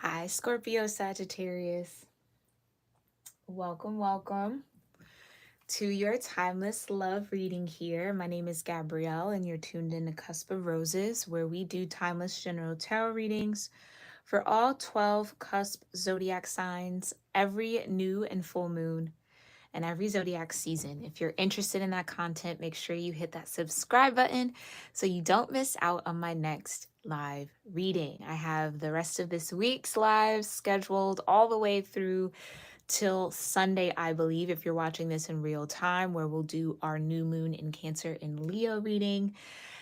Hi, Scorpio-Sagittarius. Welcome, welcome to your timeless love reading here. My name is Gabrielle, and you're tuned in to Cusp of Roses, where we do timeless general tarot readings for all 12 cusp zodiac signs every new and full moon and every zodiac season. If you're interested in that content, make sure you hit that subscribe button so you don't miss out on my next live reading. I have the rest of this week's lives scheduled all the way through till Sunday, I believe, if you're watching this in real time, where we'll do our new moon in Cancer and Leo reading.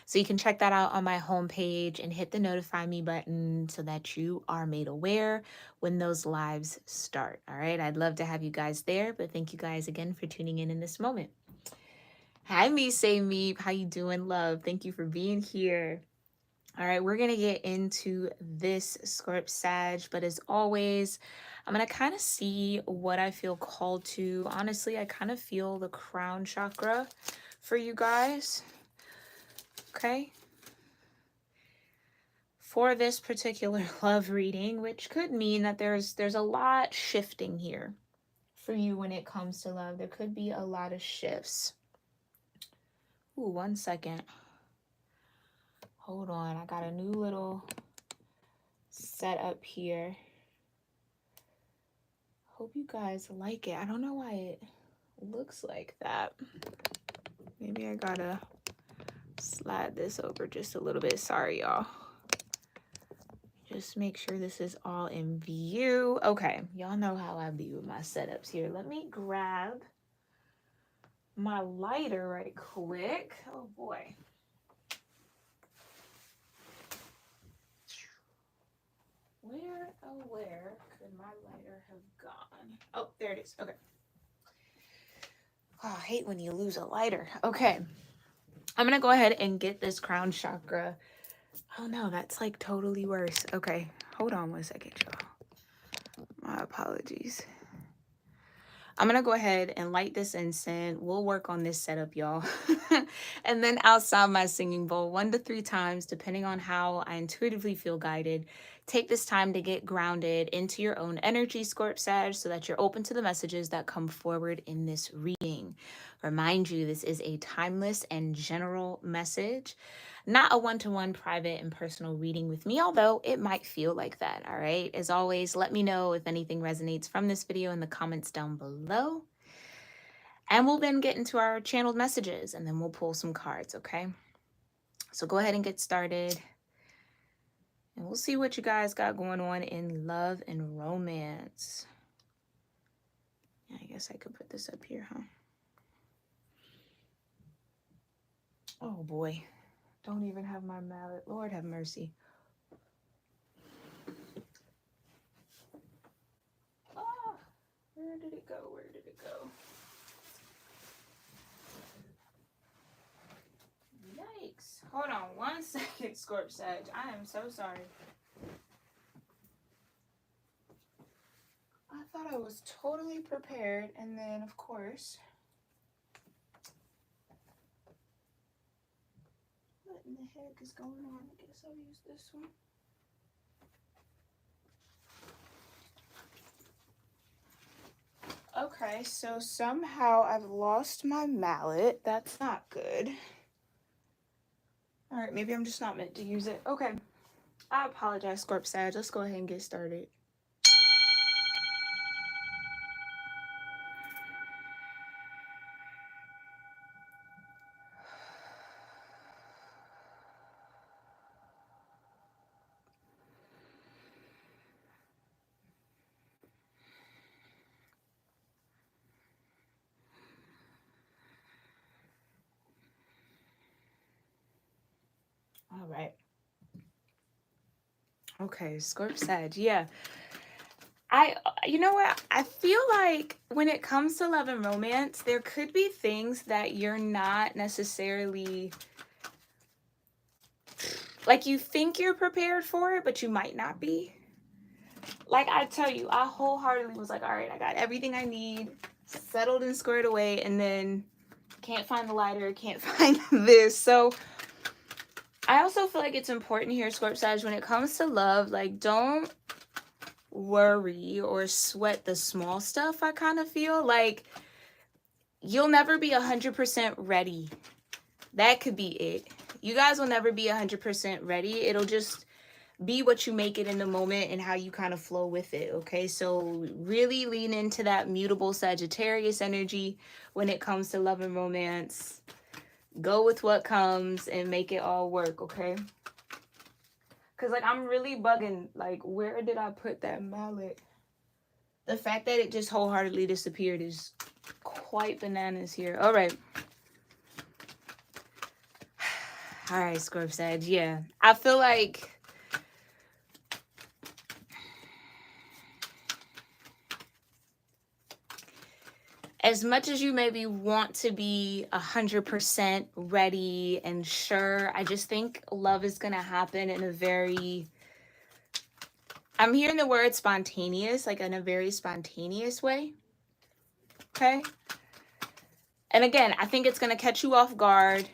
So you can check that out on my homepage and hit the notify me button so that you are made aware when those lives start. All right. I'd love to have you guys there, but thank you guys again for tuning in this moment. Hi, me, say me. How you doing, love? Thank you for being here. All right, we're going to get into this Scorp Sag, but as always, I'm going to kind of see what I feel called to. Honestly, I kind of feel the crown chakra for you guys. Okay. For this particular love reading, which could mean that there's a lot shifting here for you when it comes to love. There could be a lot of shifts. Ooh, 1 second. Hold on, I got a new little setup here. Hope you guys like it. I don't know why it looks like that. Maybe I gotta slide this over just a little bit. Sorry, y'all. Just make sure this is all in view. Okay, y'all know how I be with my setups here. Let me grab my lighter right quick. Oh boy. Where could my lighter have gone? Oh, there it is. Okay. Oh, I hate when you lose a lighter. Okay. I'm going to go ahead and get this crown chakra. Oh no, that's like totally worse. Okay. Hold on 1 second, y'all. My apologies. I'm going to go ahead and light this incense. We'll work on this setup, y'all. And then outside my singing bowl 1 to 3 times, depending on how I intuitively feel guided. Take this time to get grounded into your own energy, Scorp Sag, so that you're open to the messages that come forward in this reading. Remind you, this is a timeless and general message, not a one-to-one private and personal reading with me, although it might feel like that, all right? As always, let me know if anything resonates from this video in the comments down below. And we'll then get into our channeled messages and then we'll pull some cards, okay? So go ahead and get started. And we'll see what you guys got going on in love and romance. Yeah, I guess I could put this up here, huh? Oh boy. Don't even have my mallet. Lord have mercy. Oh, where did it go? Where did it go? Yikes. Hold on 1 second, Scorp Sag. I am so sorry. I thought I was totally prepared, and then, of course, what in the heck is going on? I guess I'll use this one. Okay, so somehow I've lost my mallet. That's not good. All right, maybe I'm just not meant to use it. Okay, I apologize, Scorp Sag. Let's go ahead and get started. All right. Okay, Scorp Sag. Yeah. You know what? I feel like when it comes to love and romance, there could be things that you're not necessarily, like, you think you're prepared for it, but you might not be. Like, I tell you, I wholeheartedly was like, all right, I got everything I need settled and squared away, and then can't find the lighter, can't find this. So I also feel like it's important here, Scorp Sag, when it comes to love, like, don't worry or sweat the small stuff. I kind of feel like you'll never be 100% ready. That could be it. You guys will never be 100% ready. It'll just be what you make it in the moment and how you kind of flow with it, okay? So really lean into that mutable Sagittarius energy when it comes to love and romance. Go with what comes and make it all work, okay? Because, like, I'm really bugging. Like, where did I put that mallet? The fact that it just wholeheartedly disappeared is quite bananas here. All right. All right, Scorp Sag. Yeah. I feel like as much as you maybe want to be 100% ready and sure, I just think love is going to happen in a very, I'm hearing the word spontaneous, like in a very spontaneous way. Okay. And again, I think it's going to catch you off guard,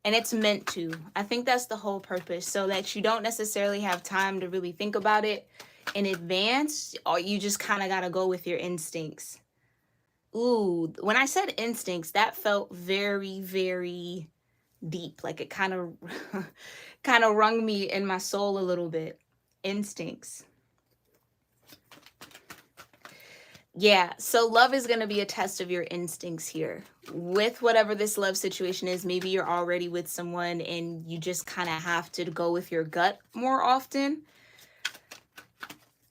and it's meant to. I think that's the whole purpose, so that you don't necessarily have time to really think about it in advance, or you just kind of got to go with your instincts. Ooh, when I said instincts, that felt very, very deep. Like it kind of kind of wrung me in my soul a little bit. Instincts. Yeah, so love is going to be a test of your instincts here. With whatever this love situation is, maybe you're already with someone and you just kind of have to go with your gut more often.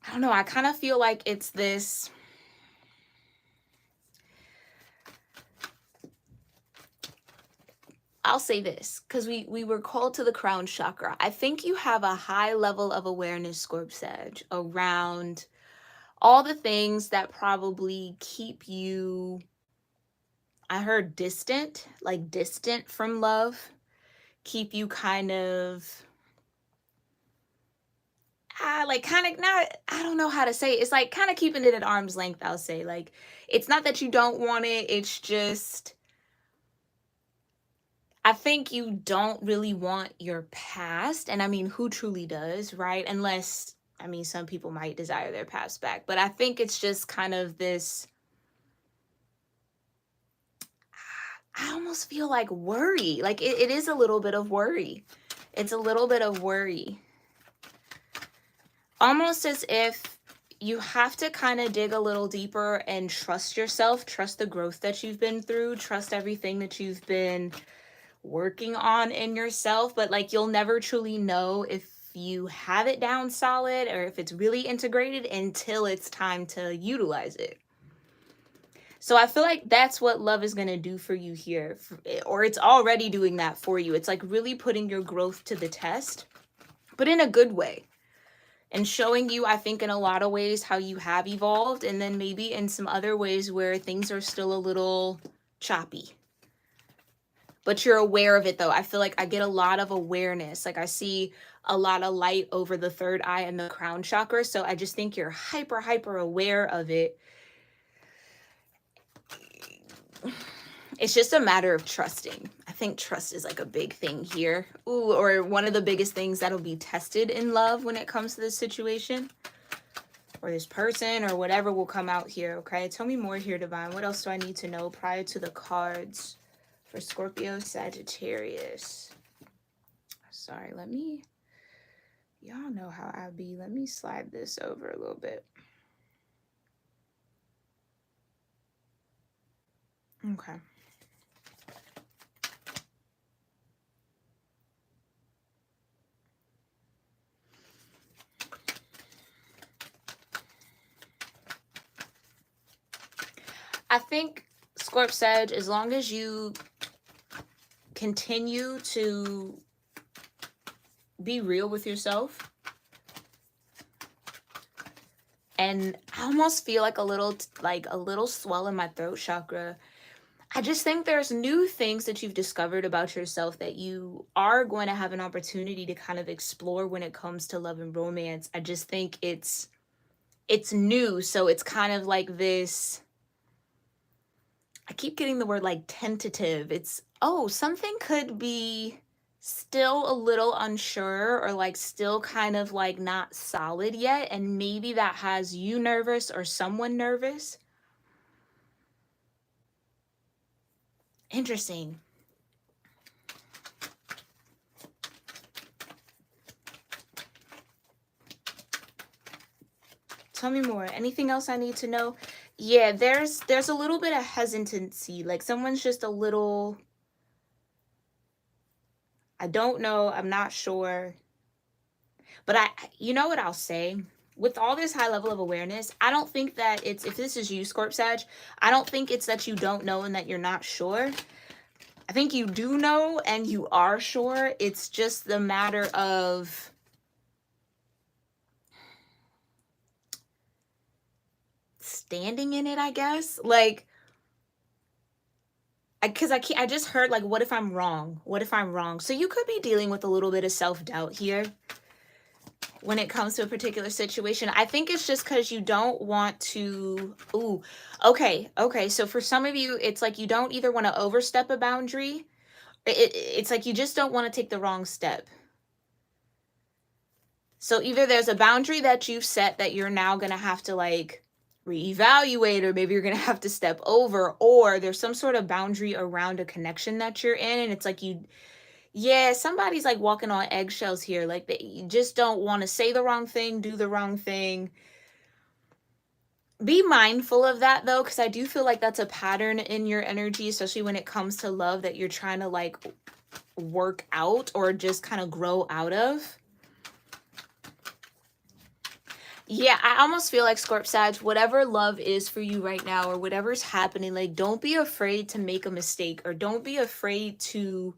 I don't know, I kind of feel like it's this, I'll say this, because we were called to the crown chakra. I think you have a high level of awareness, Scorp Sag, around all the things that probably keep you, I heard distant, like distant from love, keep you kind of, like kind of not, I don't know how to say it. It's like kind of keeping it at arm's length, I'll say. Like, it's not that you don't want it, it's just, I think you don't really want your past. And I mean, who truly does, right? Unless, I mean, some people might desire their past back. But I think it's just kind of this, I almost feel like worry. Like it is a little bit of worry. It's a little bit of worry. Almost as if you have to kind of dig a little deeper and trust yourself, trust the growth that you've been through, trust everything that you've been working on in yourself, but like you'll never truly know if you have it down solid or if it's really integrated until it's time to utilize it. So I feel like that's what love is going to do for you here, or it's already doing that for you. It's like really putting your growth to the test, but in a good way, and showing you, I think, in a lot of ways how you have evolved, and then maybe in some other ways where things are still a little choppy. But you're aware of it, though. I feel like I get a lot of awareness. Like I see a lot of light over the third eye and the crown chakra. So I just think you're hyper, hyper aware of it. It's just a matter of trusting. I think trust is like a big thing here. Ooh, or one of the biggest things that'll be tested in love when it comes to this situation. Or this person or whatever will come out here, okay? Tell me more here, Divine. What else do I need to know prior to the cards for Scorpio-Sagittarius? Sorry, let me, y'all know how I be. Let me slide this over a little bit. Okay. I think, Scorp Sag, as long as you continue to be real with yourself, and I almost feel like a little swell in my throat chakra. I just think there's new things that you've discovered about yourself that you are going to have an opportunity to kind of explore when it comes to love and romance. I just think it's new, so it's kind of like this, I keep getting the word like tentative. It's, oh, something could be still a little unsure, or like still kind of like not solid yet, and maybe that has you nervous or someone nervous. Interesting. Tell me more. Anything else I need to know? Yeah, there's a little bit of hesitancy. Like someone's just a little, I don't know, I'm not sure. But you know what I'll say? With all this high level of awareness, I don't think that it's, if this is you, Scorp Sag, I don't think it's that you don't know and that you're not sure. I think you do know and you are sure. It's just the matter of standing in it, I guess. Like, because I just heard, like, what if I'm wrong? What if I'm wrong? So you could be dealing with a little bit of self-doubt here when it comes to a particular situation. I think it's just because you don't want to, ooh, okay. So for some of you, it's like you don't either want to overstep a boundary. It's like you just don't want to take the wrong step. So either there's a boundary that you've set that you're now going to have to like reevaluate, or maybe you're going to have to step over, or there's some sort of boundary around a connection that you're in. And it's like yeah, somebody's like walking on eggshells here. Like you just don't want to say the wrong thing, do the wrong thing. Be mindful of that though, because I do feel like that's a pattern in your energy, especially when it comes to love, that you're trying to like work out or just kind of grow out of. Yeah, I almost feel like, Scorp Sag, whatever love is for you right now or whatever's happening, like don't be afraid to make a mistake, or don't be afraid to,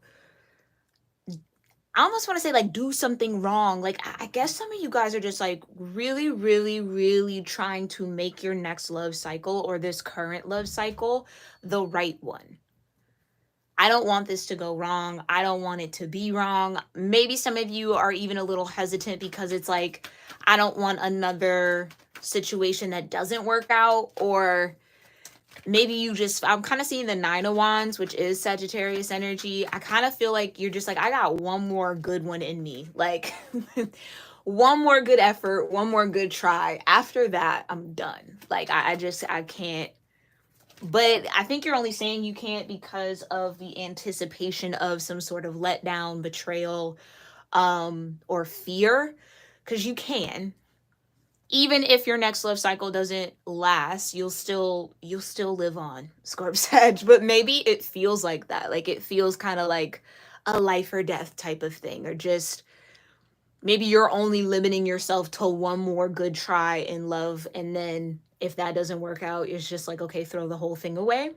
I almost want to say like do something wrong. Like I guess some of you guys are just like really, really, really trying to make your next love cycle or this current love cycle the right one. I don't want this to go wrong. I don't want it to be wrong. Maybe some of you are even a little hesitant because it's like, I don't want another situation that doesn't work out. Or maybe you just, I'm kind of seeing the Nine of Wands, which is Sagittarius energy. I kind of feel like you're just like, I got one more good one in me. Like one more good effort, one more good try. After that, I'm done. Like I can't. But I think you're only saying you can't because of the anticipation of some sort of letdown, betrayal, or fear. Because you can, even if your next love cycle doesn't last, you'll still live on, Scorp Sag. But maybe it feels like that. Like it feels kind of like a life or death type of thing, or just maybe you're only limiting yourself to one more good try in love, and then if that doesn't work out, it's just like, okay, throw the whole thing away.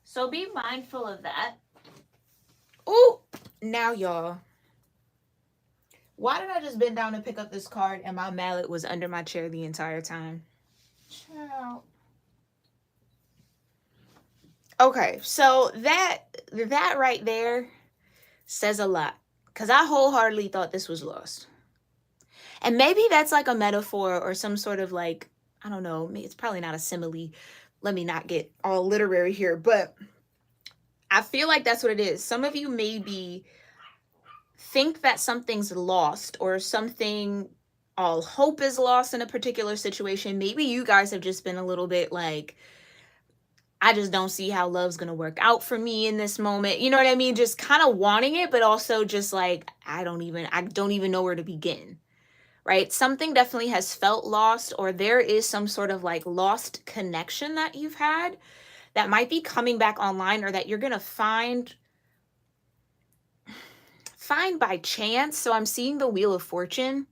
So be mindful of that. Oh, now y'all, why did I just bend down and pick up this card and my mallet was under my chair the entire time? Child. Okay, so that right there says a lot, because I wholeheartedly thought this was lost. And maybe that's like a metaphor or some sort of like, I don't know, it's probably not a simile. Let me not get all literary here, but I feel like that's what it is. Some of you maybe think that something's lost, or something, all hope is lost in a particular situation. Maybe you guys have just been a little bit like, I just don't see how love's going to work out for me in this moment. You know what I mean? Just kind of wanting it, but also just like, I don't even know where to begin. Right? Something definitely has felt lost, or there is some sort of like lost connection that you've had that might be coming back online, or that you're going to find by chance. So I'm seeing the Wheel of Fortune,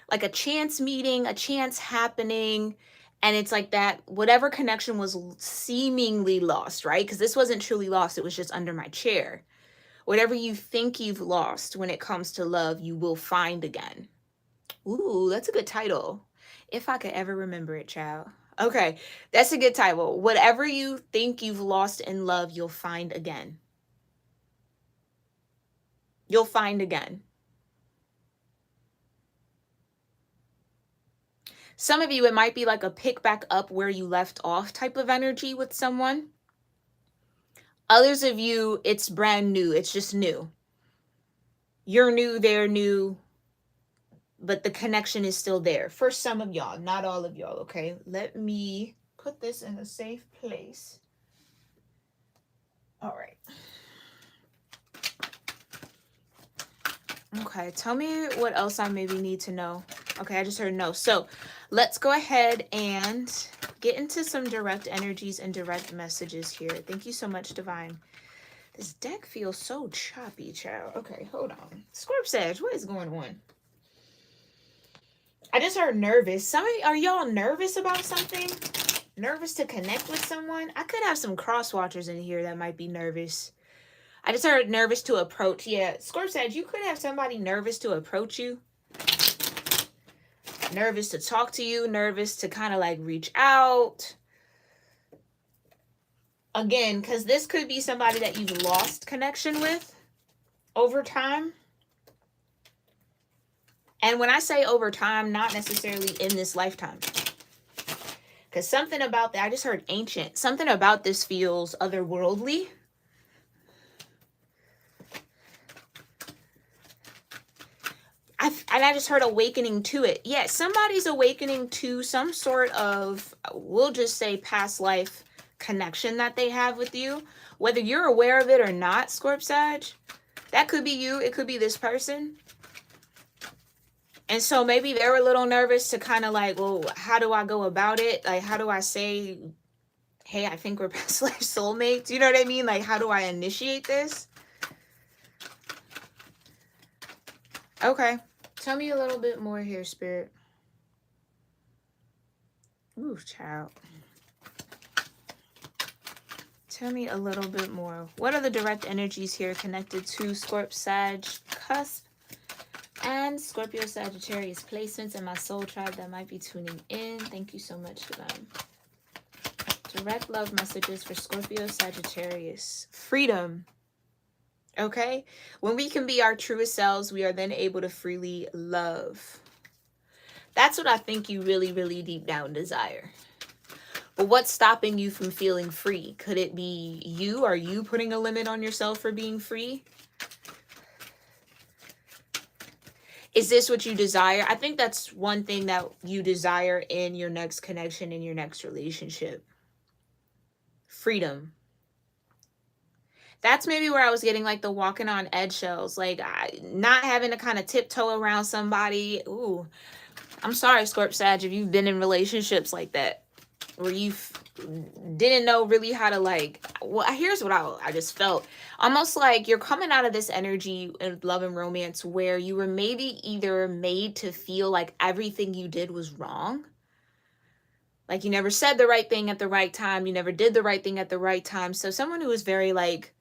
like a chance meeting, a chance happening. And it's like that, whatever connection was seemingly lost, right? Because this wasn't truly lost. It was just under my chair. Whatever you think you've lost when it comes to love, you will find again. Ooh, that's a good title. If I could ever remember it, child. Okay, that's a good title. Whatever you think you've lost in love, you'll find again. You'll find again. Some of you, it might be like a pick back up where you left off type of energy with someone. Others of you, it's brand new. It's just new. you're new, they're new, but the connection is still there for some of y'all, not all of y'all. Okay, let me put this in a safe place. All right. Okay, tell me what else I maybe need to know. Okay, I just heard no. So let's go ahead and get into some direct energies and direct messages here. Thank you so much, Divine. This deck feels so choppy, child. Okay, hold on. Scorp-Sag, what is going on? I just heard nervous. Somebody, are y'all nervous about something? Nervous to connect with someone? I could have some cross watchers in here that might be nervous. I just heard nervous to approach. Yeah, Scorp-Sag, you could have somebody nervous to approach you. Nervous to talk to you. Nervous to kind of like reach out. Again, because this could be somebody that you've lost connection with over time. And when I say over time, not necessarily in this lifetime. Because something about that, I just heard ancient. Something about this feels otherworldly. And I just heard awakening to it. Yeah, somebody's awakening to some sort of, we'll just say past life connection that they have with you. Whether you're aware of it or not, Scorp-Sag, that could be you. It could be this person. And so maybe they're a little nervous to kind of like, well, how do I go about it? Like, how do I say, hey, I think we're past life soulmates? You know what I mean? Like, how do I initiate this? Okay. Tell me a little bit more here, Spirit. Ooh, child. Tell me a little bit more. What are the direct energies here connected to Scorp-Sag cusp and Scorpio-Sagittarius placements in my soul tribe that might be tuning in? Thank you so much, Divine. Direct love messages for Scorpio-Sagittarius. Freedom. Okay? When we can be our truest selves, we are then able to freely love. That's what I think you really, really deep down desire. But what's stopping you from feeling free? Could it be you? Are you putting a limit on yourself for being free? Is this what you desire? I think that's one thing that you desire in your next connection, in your next relationship. Freedom. That's maybe where I was getting like the walking on eggshells, like not having to kind of tiptoe around somebody. Ooh, I'm sorry, Scorp-Sag, if you've been in relationships like that, where you didn't know really how to like, well, here's what I just felt. Almost like you're coming out of this energy in love and romance where you were maybe either made to feel like everything you did was wrong. Like you never said the right thing at the right time. You never did the right thing at the right time. So someone who was very like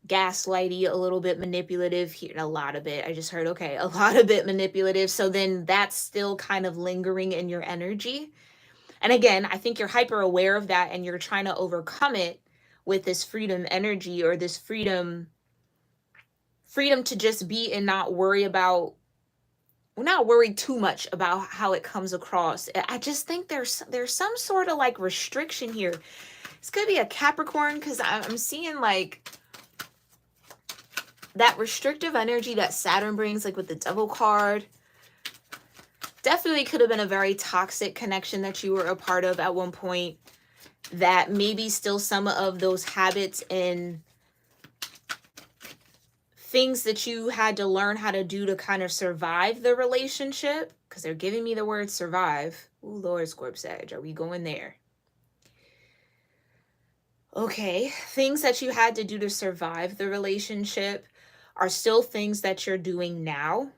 gaslighty, a little bit manipulative here, a lot of it. I just heard, okay, a lot of it manipulative. So then that's still kind of lingering in your energy. And again, I think you're hyper aware of that and you're trying to overcome it with this freedom energy or this freedom to just be and not worry too much about how it comes across. I just think there's some sort of like restriction here. This could be a Capricorn because I'm seeing like that restrictive energy that Saturn brings, like with the Devil card. Definitely could have been a very toxic connection that you were a part of at one point, that maybe still some of those habits and things that you had to learn how to do to kind of survive the relationship, because they're giving me the word survive. Ooh, Lord, Scorp-Sag, are we going there? Okay, things that you had to do to survive the relationship are still things that you're doing now.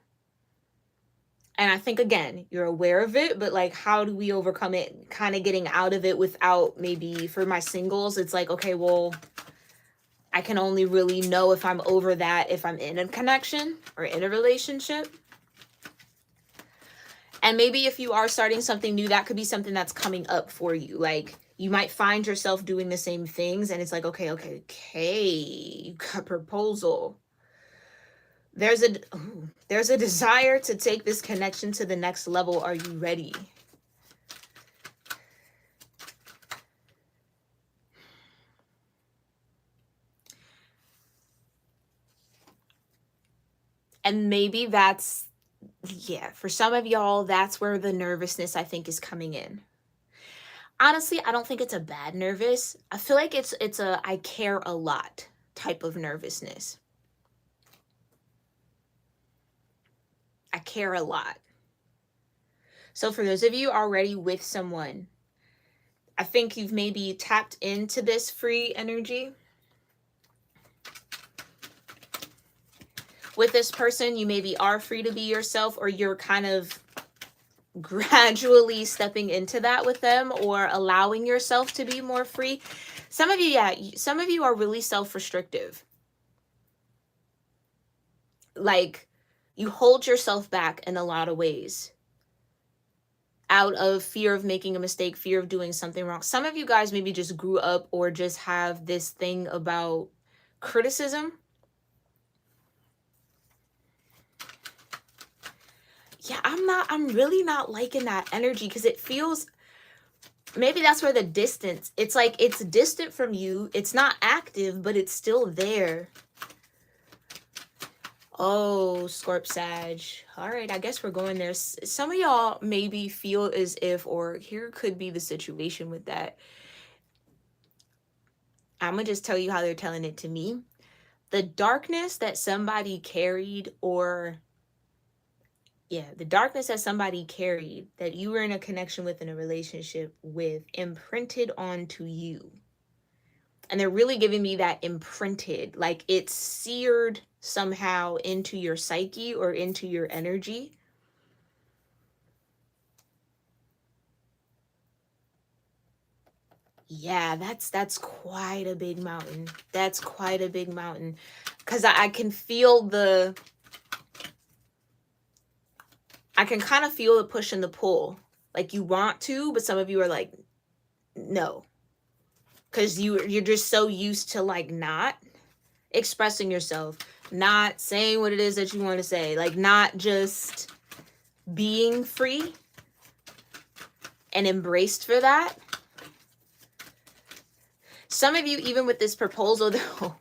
And I think, again, you're aware of it, but like, how do we overcome it? Kind of getting out of it without, maybe for my singles, it's like, okay, well, I can only really know if I'm over that if I'm in a connection or in a relationship. And maybe if you are starting something new, that could be something that's coming up for you. Like, you might find yourself doing the same things and it's like, okay, you got proposal. There's a desire to take this connection to the next level. Are you ready? And maybe that's, yeah, for some of y'all, that's where the nervousness, I think, is coming in. Honestly, I don't think it's a bad nervous. I feel like it's a I care a lot type of nervousness. I care a lot. So for those of you already with someone, I think you've maybe tapped into this free energy. With this person, you maybe are free to be yourself, or you're kind of gradually stepping into that with them, or allowing yourself to be more free. Some of you, yeah, some of you are really self-restrictive. Like, you hold yourself back in a lot of ways out of fear of making a mistake, fear of doing something wrong. Some of you guys maybe just grew up or just have this thing about criticism. Yeah, I'm really not liking that energy, because it feels, maybe that's where the distance, it's like it's distant from you. It's not active, but it's still there. Oh, Scorp Sag. All right, I guess we're going there. Some of y'all maybe feel as if, or here could be the situation with that. I'm going to just tell you how they're telling it to me. The darkness that somebody carried, or the darkness that somebody carried, that you were in a connection with, in a relationship with, imprinted onto you. And they're really giving me that imprinted, like it's seared somehow into your psyche or into your energy. Yeah, that's quite a big mountain. That's quite a big mountain. Because I can feel I can kind of feel the push and the pull. Like you want to, but some of you are like, no. Because you're just so used to like not expressing yourself, not saying what it is that you want to say, like not just being free and embraced for that. Some of you, even with this proposal though,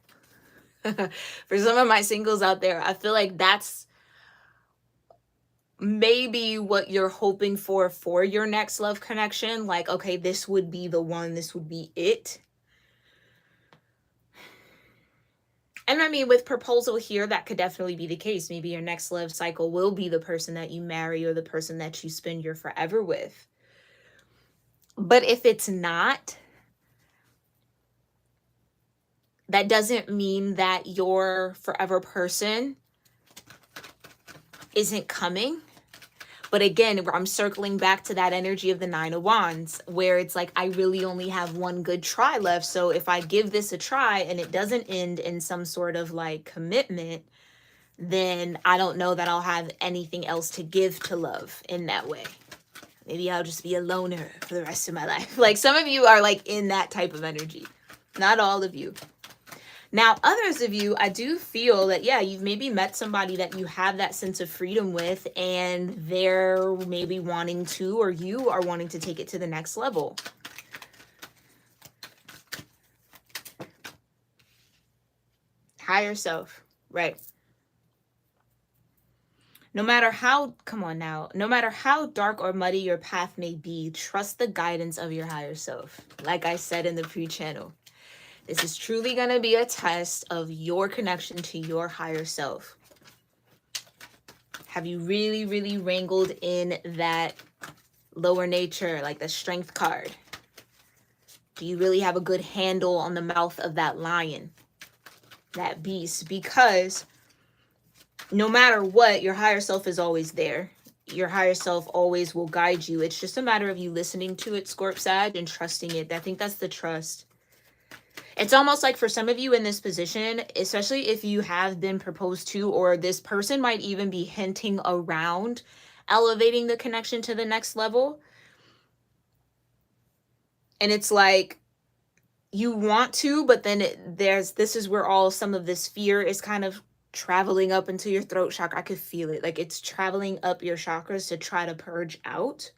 for some of my singles out there, I feel like that's maybe what you're hoping for your next love connection. Like, okay, this would be the one, this would be it. And I mean, with proposal here, that could definitely be the case. Maybe your next love cycle will be the person that you marry, or the person that you spend your forever with. But if it's not, that doesn't mean that your forever person isn't coming. But again, I'm circling back to that energy of the Nine of Wands, where it's like, I really only have one good try left. So if I give this a try and it doesn't end in some sort of like commitment, then I don't know that I'll have anything else to give to love in that way. Maybe I'll just be a loner for the rest of my life. Like some of you are like in that type of energy. Not all of you. Now, others of you, I do feel that, yeah, you've maybe met somebody that you have that sense of freedom with, and they're maybe wanting to, or you are wanting to take it to the next level. Higher self, right? No matter how, come on now, no matter how dark or muddy your path may be, trust the guidance of your higher self. Like I said in the pre-channel. This is truly going to be a test of your connection to your higher self. Have you really, really wrangled in that lower nature, like the strength card? Do you really have a good handle on the mouth of that lion, that beast? Because no matter what, your higher self is always there. Your higher self always will guide you. It's just a matter of you listening to it, Scorp Sag, and trusting it. I think that's the trust. It's almost like for some of you in this position, especially if you have been proposed to, or this person might even be hinting around elevating the connection to the next level. And it's like you want to, but then this is where all some of this fear is kind of traveling up into your throat chakra. I could feel it. Like it's traveling up your chakras to try to purge out.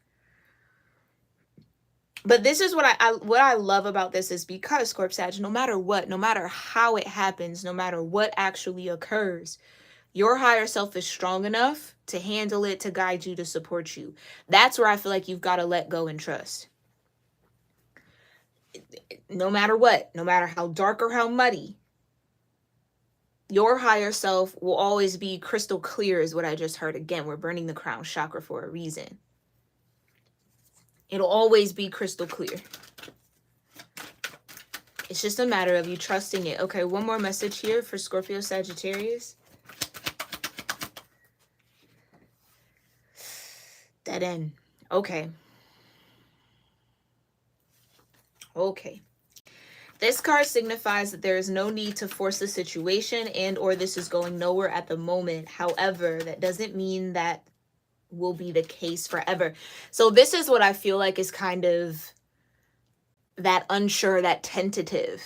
But this is what I love about this, is because, Scorp Sag, no matter what, no matter how it happens, no matter what actually occurs, Your higher self is strong enough to handle it, to guide you, to support you. That's where I feel like you've got to let go and trust. No matter what, no matter how dark or how muddy, your higher self will always be crystal clear, is what I just heard. Again, we're burning the crown chakra for a reason. It'll always be crystal clear. It's just a matter of you trusting it. Okay, one more message here for Scorpio-Sagittarius. Dead end. Okay. Okay. This card signifies that there is no need to force the situation and or this is going nowhere at the moment. However, that doesn't mean that will be the case forever. So this is what I feel like is kind of that unsure, that tentative.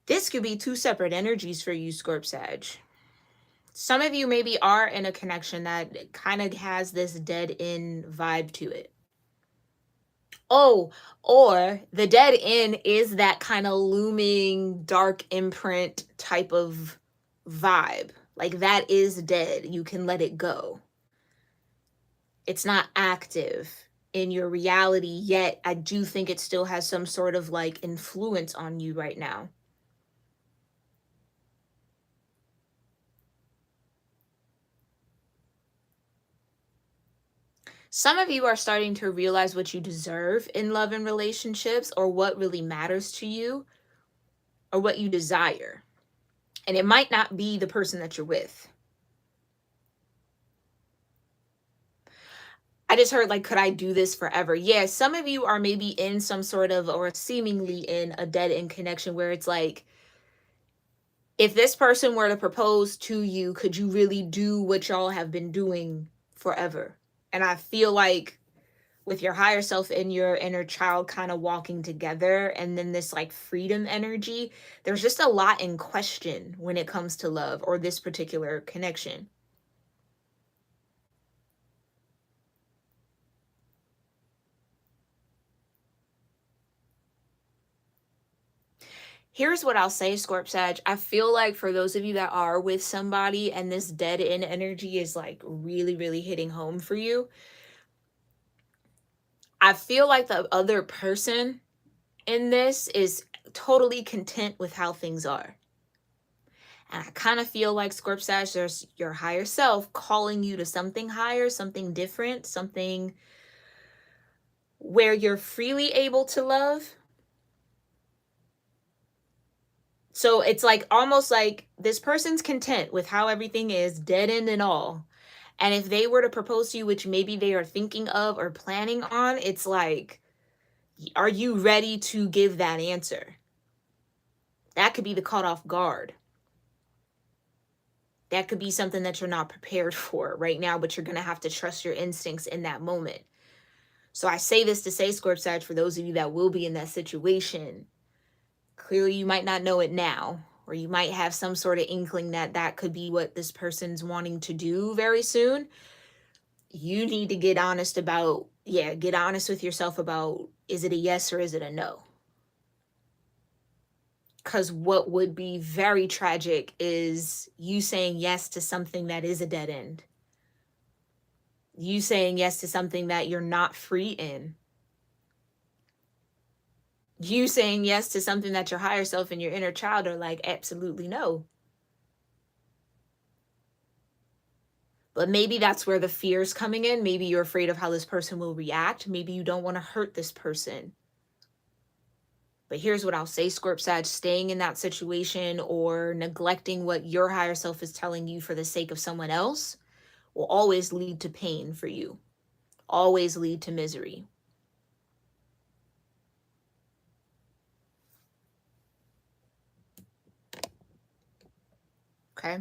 This could be two separate energies for you, Scorp Sag. Some of you maybe are in a connection that kind of has this dead end vibe to it. Oh, or the dead end is that kind of looming dark imprint type of vibe. Like that is dead. You can let it go. It's not active in your reality yet. I do think it still has some sort of like influence on you right now. Some of you are starting to realize what you deserve in love and relationships, or what really matters to you, or what you desire. And it might not be the person that you're with. I just heard like, could I do this forever? Yeah, some of you are maybe in some sort of, or seemingly in a dead end connection where it's like, if this person were to propose to you, could you really do what y'all have been doing forever? And I feel like with your higher self and your inner child kind of walking together, and then this like freedom energy, there's just a lot in question when it comes to love or this particular connection. Here's what I'll say, Scorp Sag. I feel like for those of you that are with somebody and this dead end energy is like really, really hitting home for you, I feel like the other person in this is totally content with how things are. And I kind of feel like, Scorp Sag, there's your higher self calling you to something higher, something different, something where you're freely able to love. So it's like almost like this person's content with how everything is, dead end and all. And if they were to propose to you, which maybe they are thinking of or planning on, it's like, are you ready to give that answer? That could be the caught off guard. That could be something that you're not prepared for right now, but you're going to have to trust your instincts in that moment. So I say this to say, Scorp Sag, for those of you that will be in that situation, clearly you might not know it now, or you might have some sort of inkling that that could be what this person's wanting to do very soon. You need to get honest about, get honest with yourself about, is it a yes or is it a no? Because what would be very tragic is you saying yes to something that is a dead end. You saying yes to something that you're not free in. You saying yes to something that your higher self and your inner child are like, absolutely no. But maybe that's where the fear is coming in. Maybe you're afraid of how this person will react. Maybe you don't want to hurt this person. But here's what I'll say, Scorp Sag, staying in that situation or neglecting what your higher self is telling you for the sake of someone else will always lead to pain for you, always lead to misery. Okay?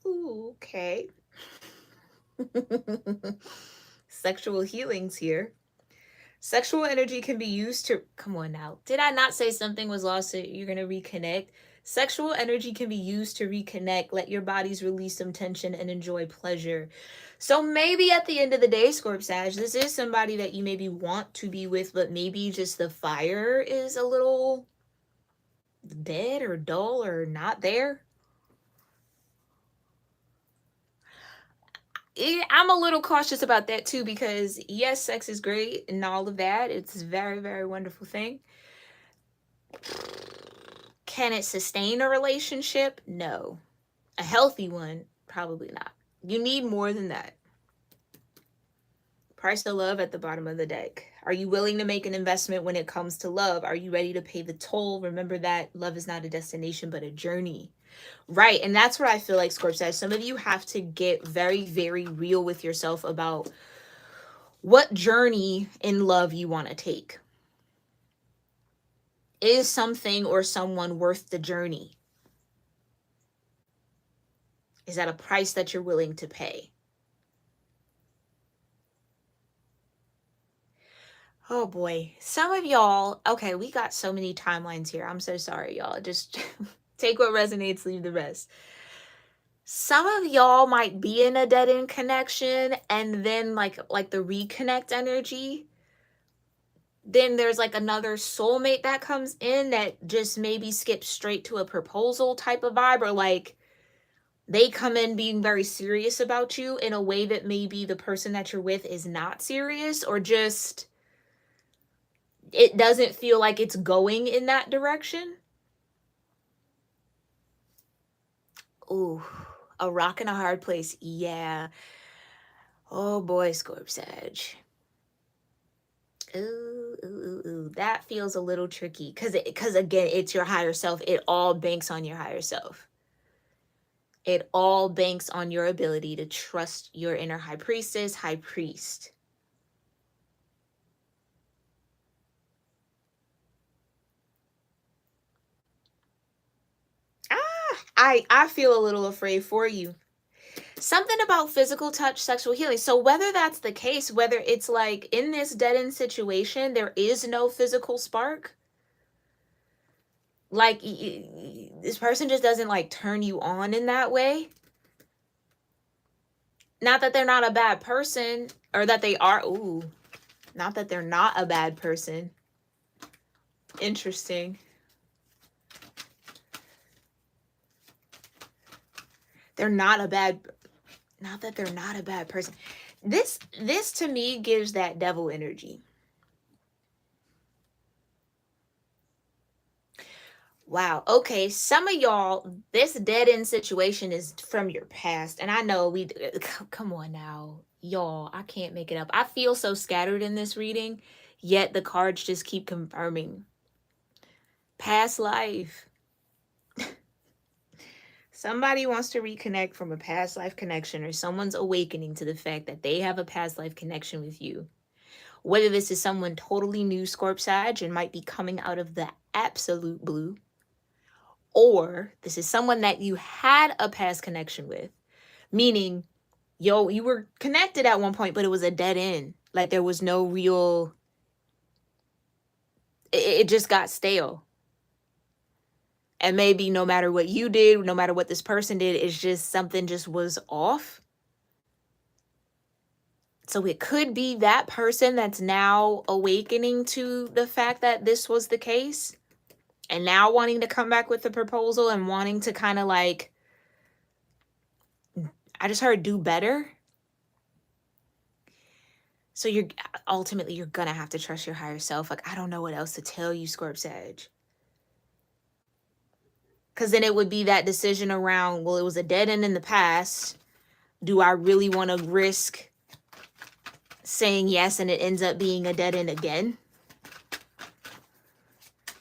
Ooh, okay. Sexual healings here. Sexual energy can be used to, come on now. Did I not say something was lost so you're going to reconnect? Sexual energy can be used to reconnect, let your bodies release some tension and enjoy pleasure. So maybe at the end of the day, Scorp Sag, this is somebody that you maybe want to be with, but maybe just the fire is a little dead or dull or not there. I'm a little cautious about that too, because yes, sex is great and all of that. It's a very, very wonderful thing. Can it sustain a relationship? No. A healthy one? Probably not. You need more than that. Price of love at the bottom of the deck. Are you willing to make an investment when it comes to love? Are you ready to pay the toll? Remember that love is not a destination, but a journey. Right. And that's where I feel like Scorp says some of you have to get very, very real with yourself about what journey in love you want to take. Is something or someone worth the journey? Is that a price that you're willing to pay? Oh boy. Some of y'all, okay, we got so many timelines here. I'm so sorry, y'all. Just take what resonates, leave the rest. Some of y'all might be in a dead end connection, and then like the reconnect energy, then there's like another soulmate that comes in that just maybe skips straight to a proposal type of vibe, or like they come in being very serious about you in a way that maybe the person that you're with is not serious, or just it doesn't feel like it's going in that direction. Ooh, a rock and a hard place. Yeah. Oh boy, Scorp Sag. Ooh. That feels a little tricky because again, it's your higher self. It all banks on your higher self. It all banks on your ability to trust your inner high priestess, high priest. I feel a little afraid for you. Something about physical touch, sexual healing. So whether that's the case, whether it's like in this dead end situation, there is no physical spark. Like this person just doesn't like turn you on in that way. Not that they're not a bad person, or that they are. Ooh, not that they're not a bad person. Interesting. They're not a bad, not that they're not a bad person. This to me gives that devil energy. Wow. Okay. Some of y'all, this dead end situation is from your past. And I know come on now, y'all, I can't make it up. I feel so scattered in this reading, yet the cards just keep confirming. Past life. Somebody wants to reconnect from a past life connection, or someone's awakening to the fact that they have a past life connection with you. Whether this is someone totally new, Scorp Sag, and might be coming out of the absolute blue, or this is someone that you had a past connection with, meaning, you were connected at one point, but it was a dead end. Like there was no real, it just got stale. And maybe no matter what you did, no matter what this person did, it's just something just was off. So it could be that person that's now awakening to the fact that this was the case, and now wanting to come back with a proposal and wanting to kind of like, I just heard do better. So you're gonna have to trust your higher self. Like, I don't know what else to tell you, Scorp Sag. Because then it would be that decision around, well, it was a dead end in the past. Do I really want to risk saying yes and it ends up being a dead end again?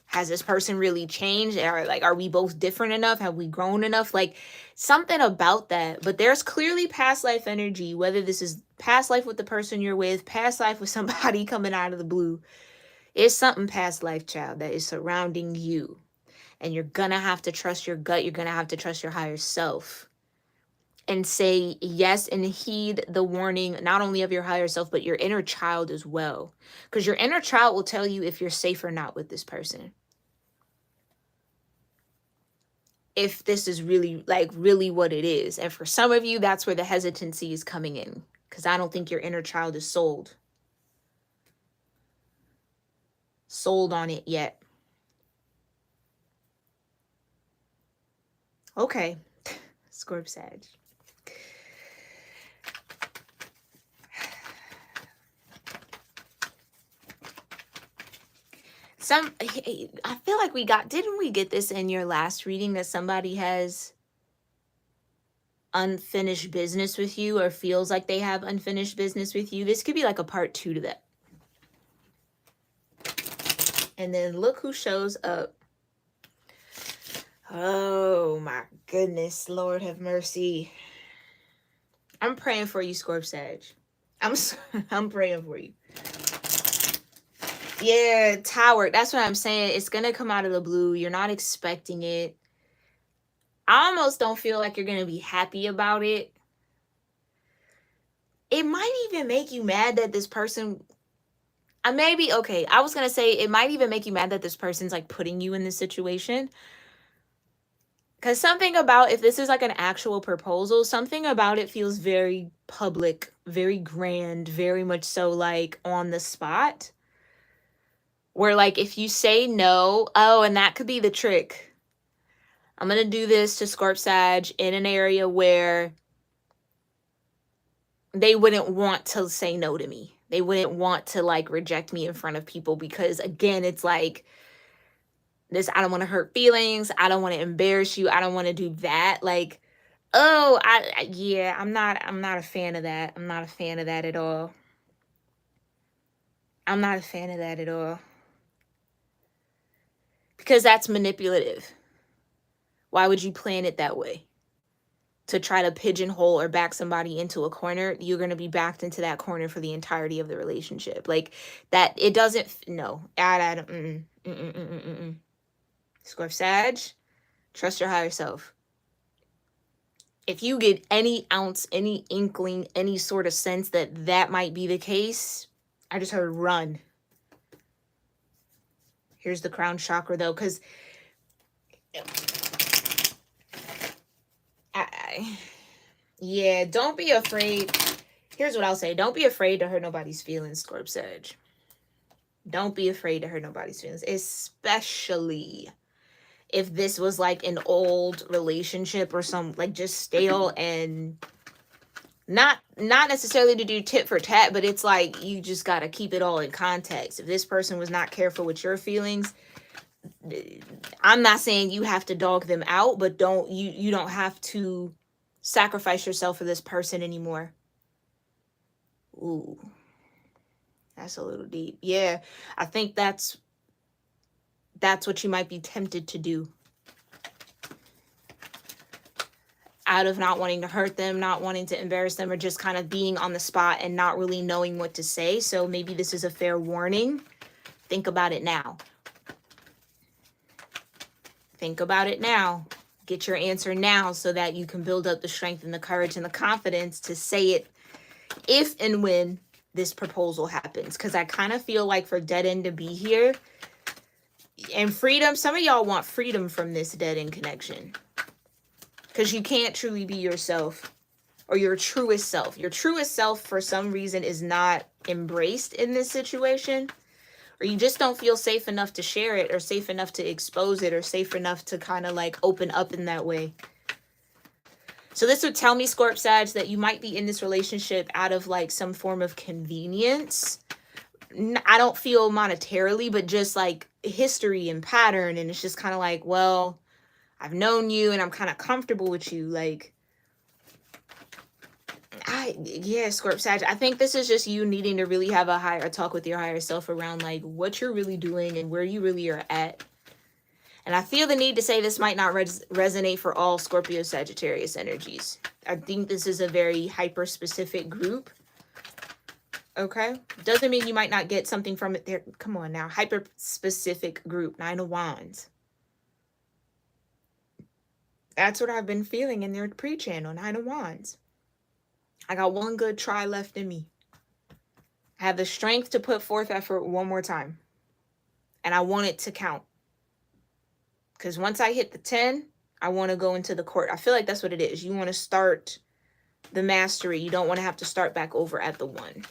Has this person really changed? Are we both different enough? Have we grown enough? Like something about that. But there's clearly past life energy, whether this is past life with the person you're with, past life with somebody coming out of the blue. It's something past life, child, that is surrounding you. And you're going to have to trust your gut. You're going to have to trust your higher self. and say yes and heed the warning, not only of your higher self, but your inner child as well. Because your inner child will tell you if you're safe or not with this person. If this is really, like, really what it is. And for some of you, that's where the hesitancy is coming in. Because I don't think your inner child is sold on it yet. Okay. Scorp Sag. I feel like didn't we get this in your last reading, that somebody has unfinished business with you or feels like they have unfinished business with you? This could be like a part 2 to that. And then look who shows up. Oh my goodness, Lord have mercy. I'm praying for you, Scorp Sag. I'm praying for you. Yeah, Tower. That's what I'm saying. It's going to come out of the blue. You're not expecting it. I almost don't feel like you're going to be happy about it. It might even make you mad that this person... I was going to say it might even make you mad that this person's like putting you in this situation. Because something about, if this is like an actual proposal, something about it feels very public, very grand, very much so like on the spot. Where like if you say no, and that could be the trick. I'm going to do this to Scorp Sag in an area where they wouldn't want to say no to me. They wouldn't want to like reject me in front of people, because again, it's like this, I don't want to hurt feelings. I don't want to embarrass you. I don't want to do that. Like, I'm not a fan of that. I'm not a fan of that at all. I'm not a fan of that at all. Because that's manipulative. Why would you plan it that way? To try to pigeonhole or back somebody into a corner, you're going to be backed into that corner for the entirety of the relationship. Like that, it doesn't, no. Scorp Sag, trust your higher self. If you get any ounce, any inkling, any sort of sense that that might be the case, I just heard run. Here's the crown chakra though, because yeah, don't be afraid. Here's what I'll say. Don't be afraid to hurt nobody's feelings, Scorp Sag. Don't be afraid to hurt nobody's feelings, especially if this was like an old relationship or some like just stale, and not necessarily to do tit for tat, but it's like you just got to keep it all in context. If this person was not careful with your feelings, I'm not saying you have to dog them out, but you don't have to sacrifice yourself for this person anymore. Ooh, that's a little deep. Yeah, I think that's what you might be tempted to do. Out of not wanting to hurt them, not wanting to embarrass them, or just kind of being on the spot and not really knowing what to say. So maybe this is a fair warning. Think about it now. Think about it now. Get your answer now so that you can build up the strength and the courage and the confidence to say it if and when this proposal happens. Because I kind of feel like for dead end to be here and freedom, some of y'all want freedom from this dead end connection. Because you can't truly be yourself or your truest self. Your truest self, for some reason, is not embraced in this situation. Or you just don't feel safe enough to share it, or safe enough to expose it, or safe enough to kind of like open up in that way. So this would tell me, Scorp Sag, that you might be in this relationship out of like some form of convenience. I don't feel monetarily, but just like history and pattern. And it's just kind of like, well, I've known you and I'm kind of comfortable with you. Like, Scorp Sag, I think this is just you needing to really have a talk with your higher self around like what you're really doing and where you really are at. And I feel the need to say this might not resonate for all Scorpio-Sagittarius energies. I think this is a very hyper-specific group. Okay? Doesn't mean you might not get something from it there. Come on now. Hyper-specific group. 9 of Wands. That's what I've been feeling in their pre-channel, Nine of Wands. I got one good try left in me. I have the strength to put forth effort one more time. And I want it to count. Because once I hit the 10, I want to go into the court. I feel like that's what it is. You want to start the mastery. You don't want to have to start back over at the 1.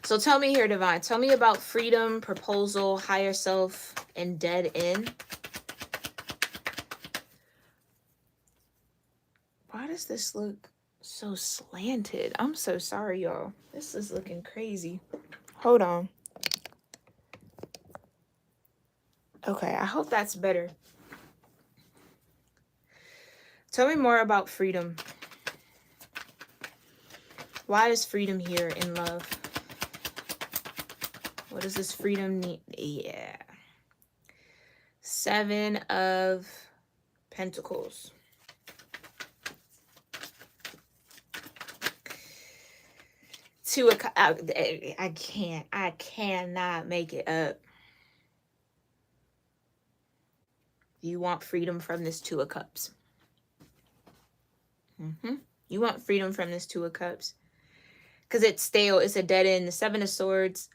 So tell me here, Divine. Tell me about freedom, proposal, higher self, and dead end. Why does this look so slanted? I'm so sorry, y'all. This is looking crazy. Hold on. Okay, I hope that's better. Tell me more about freedom. Why is freedom here in love? What does this freedom need? Yeah. 7 of Pentacles. I cannot make it up. You want freedom from this 2 of Cups. You want freedom from this 2 of Cups. Because it's stale. It's a dead end. The 7 of Swords.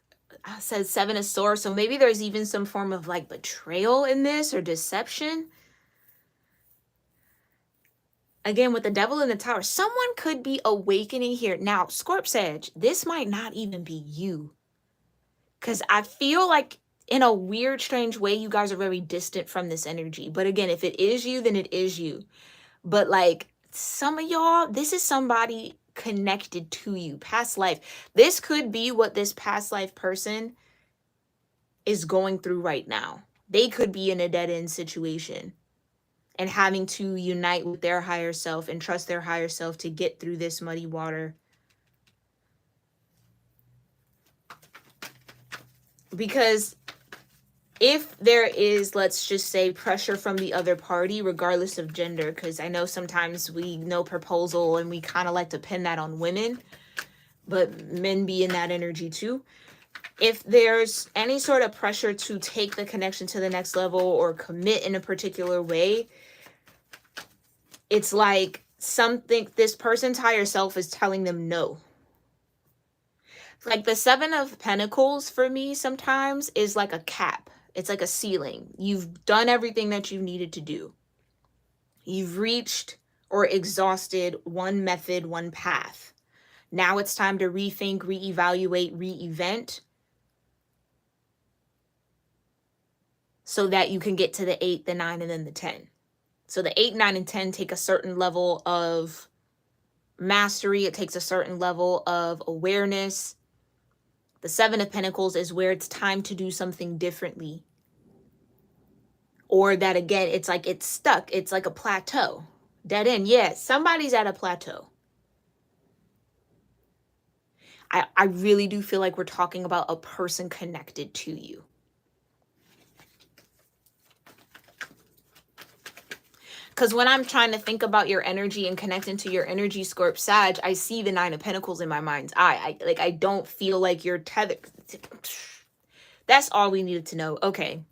I said 7 of Swords. So maybe there's even some form of like betrayal in this or deception. Again, with the Devil in the Tower, someone could be awakening here. Now, Scorp-Sag, this might not even be you. Because I feel like in a weird, strange way, you guys are very distant from this energy. But again, if it is you, then it is you. But like some of y'all, this is somebody connected to you, past life. This could be what this past life person is going through right now. They could be in a dead-end situation and having to unite with their higher self and trust their higher self to get through this muddy water. Because if there is, let's just say, pressure from the other party, regardless of gender, because I know sometimes we know proposal and we kind of like to pin that on women, but men be in that energy too. If there's any sort of pressure to take the connection to the next level or commit in a particular way, it's like something, this person's higher self is telling them no. Like the 7 of Pentacles for me sometimes is like a cap. It's like a ceiling. You've done everything that you needed to do. You've reached or exhausted one method, one path. Now it's time to rethink, reevaluate, re-event so that you can get to the 8, the 9, and then the 10. So the 8, 9, and 10 take a certain level of mastery. It takes a certain level of awareness. The 7 of Pentacles is where it's time to do something differently. Or that, again, it's like it's stuck. It's like a plateau. Dead end. Yeah, somebody's at a plateau. I really do feel like we're talking about a person connected to you. Because when I'm trying to think about your energy and connecting to your energy, Scorp-Sag, I see the 9 of Pentacles in my mind's eye. I don't feel like you're tethered. That's all we needed to know. Okay.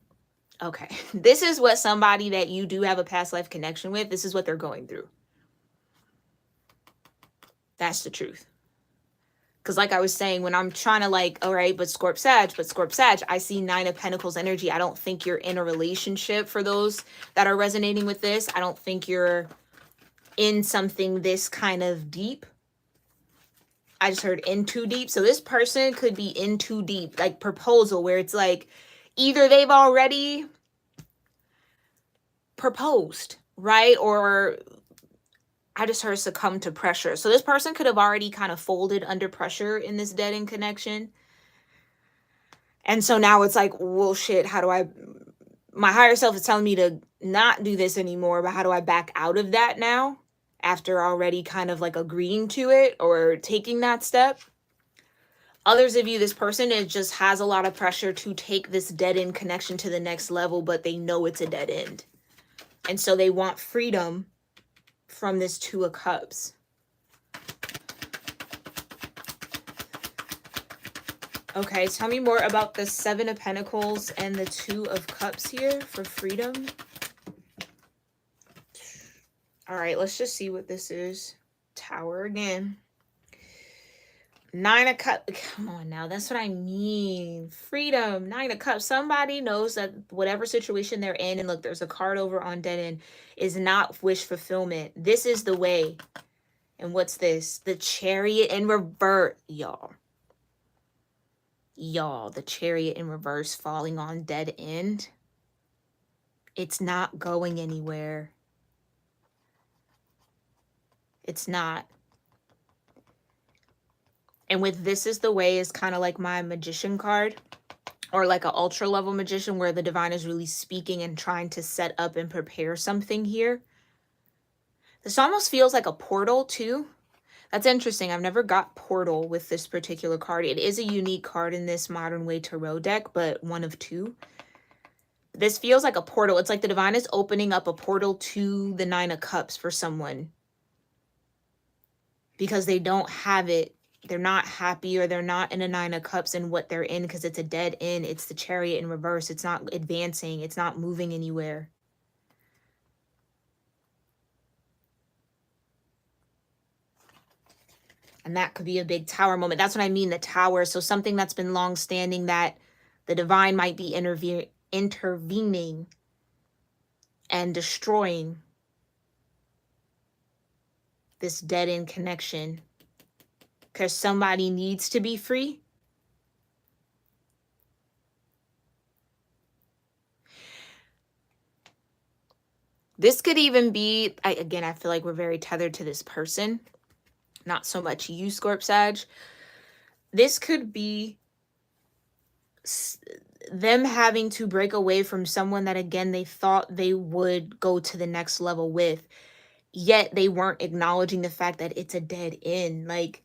Okay. This is what somebody that you do have a past life connection with, this is what they're going through. That's the truth. Because like I was saying, when I'm trying to like, all right, but Scorp-Sag, I see 9 of Pentacles energy. I don't think you're in a relationship for those that are resonating with this. I don't think you're in something this kind of deep. I just heard in too deep. So this person could be in too deep, like proposal, where it's like either they've already proposed, right? Or I just heard succumb to pressure. So this person could have already kind of folded under pressure in this dead end connection. And so now it's like, well, shit, how do I, my higher self is telling me to not do this anymore, but how do I back out of that now after already kind of like agreeing to it or taking that step? Others of you, this person just has a lot of pressure to take this dead end connection to the next level, but they know it's a dead end. And so they want freedom from this 2 of Cups. Okay, tell me more about the Seven of Pentacles and the Two of Cups here for freedom. All right, let's just see what this is. Tower again. Nine of Cups. Come on now. That's what I mean. Freedom. Nine of Cups. Somebody knows that whatever situation they're in, and look, there's a card over on dead end, is not wish fulfillment. This is the way. And what's this? The Chariot in reverse, y'all. Y'all, the Chariot in reverse falling on dead end. It's not going anywhere. It's not. And with this is the way is kind of like my magician card, or like an ultra level magician where the divine is really speaking and trying to set up and prepare something here. This almost feels like a portal too. That's interesting. I've never got portal with this particular card. It is a unique card in this Modern Way Tarot deck, but one of two. This feels like a portal. It's like the divine is opening up a portal to the Nine of Cups for someone, because they don't have it. They're not happy, or they're not in a Nine of Cups in what they're in, because it's a dead end. It's the Chariot in reverse. It's not advancing. It's not moving anywhere. And that could be a big Tower moment. That's what I mean, the Tower. So something that's been long standing that the divine might be intervening and destroying this dead end connection, because somebody needs to be free. This could even be, again, I feel like we're very tethered to this person, not so much you, Scorp-Sag. This could be them having to break away from someone that, again, they thought they would go to the next level with, yet they weren't acknowledging the fact that it's a dead end. Like,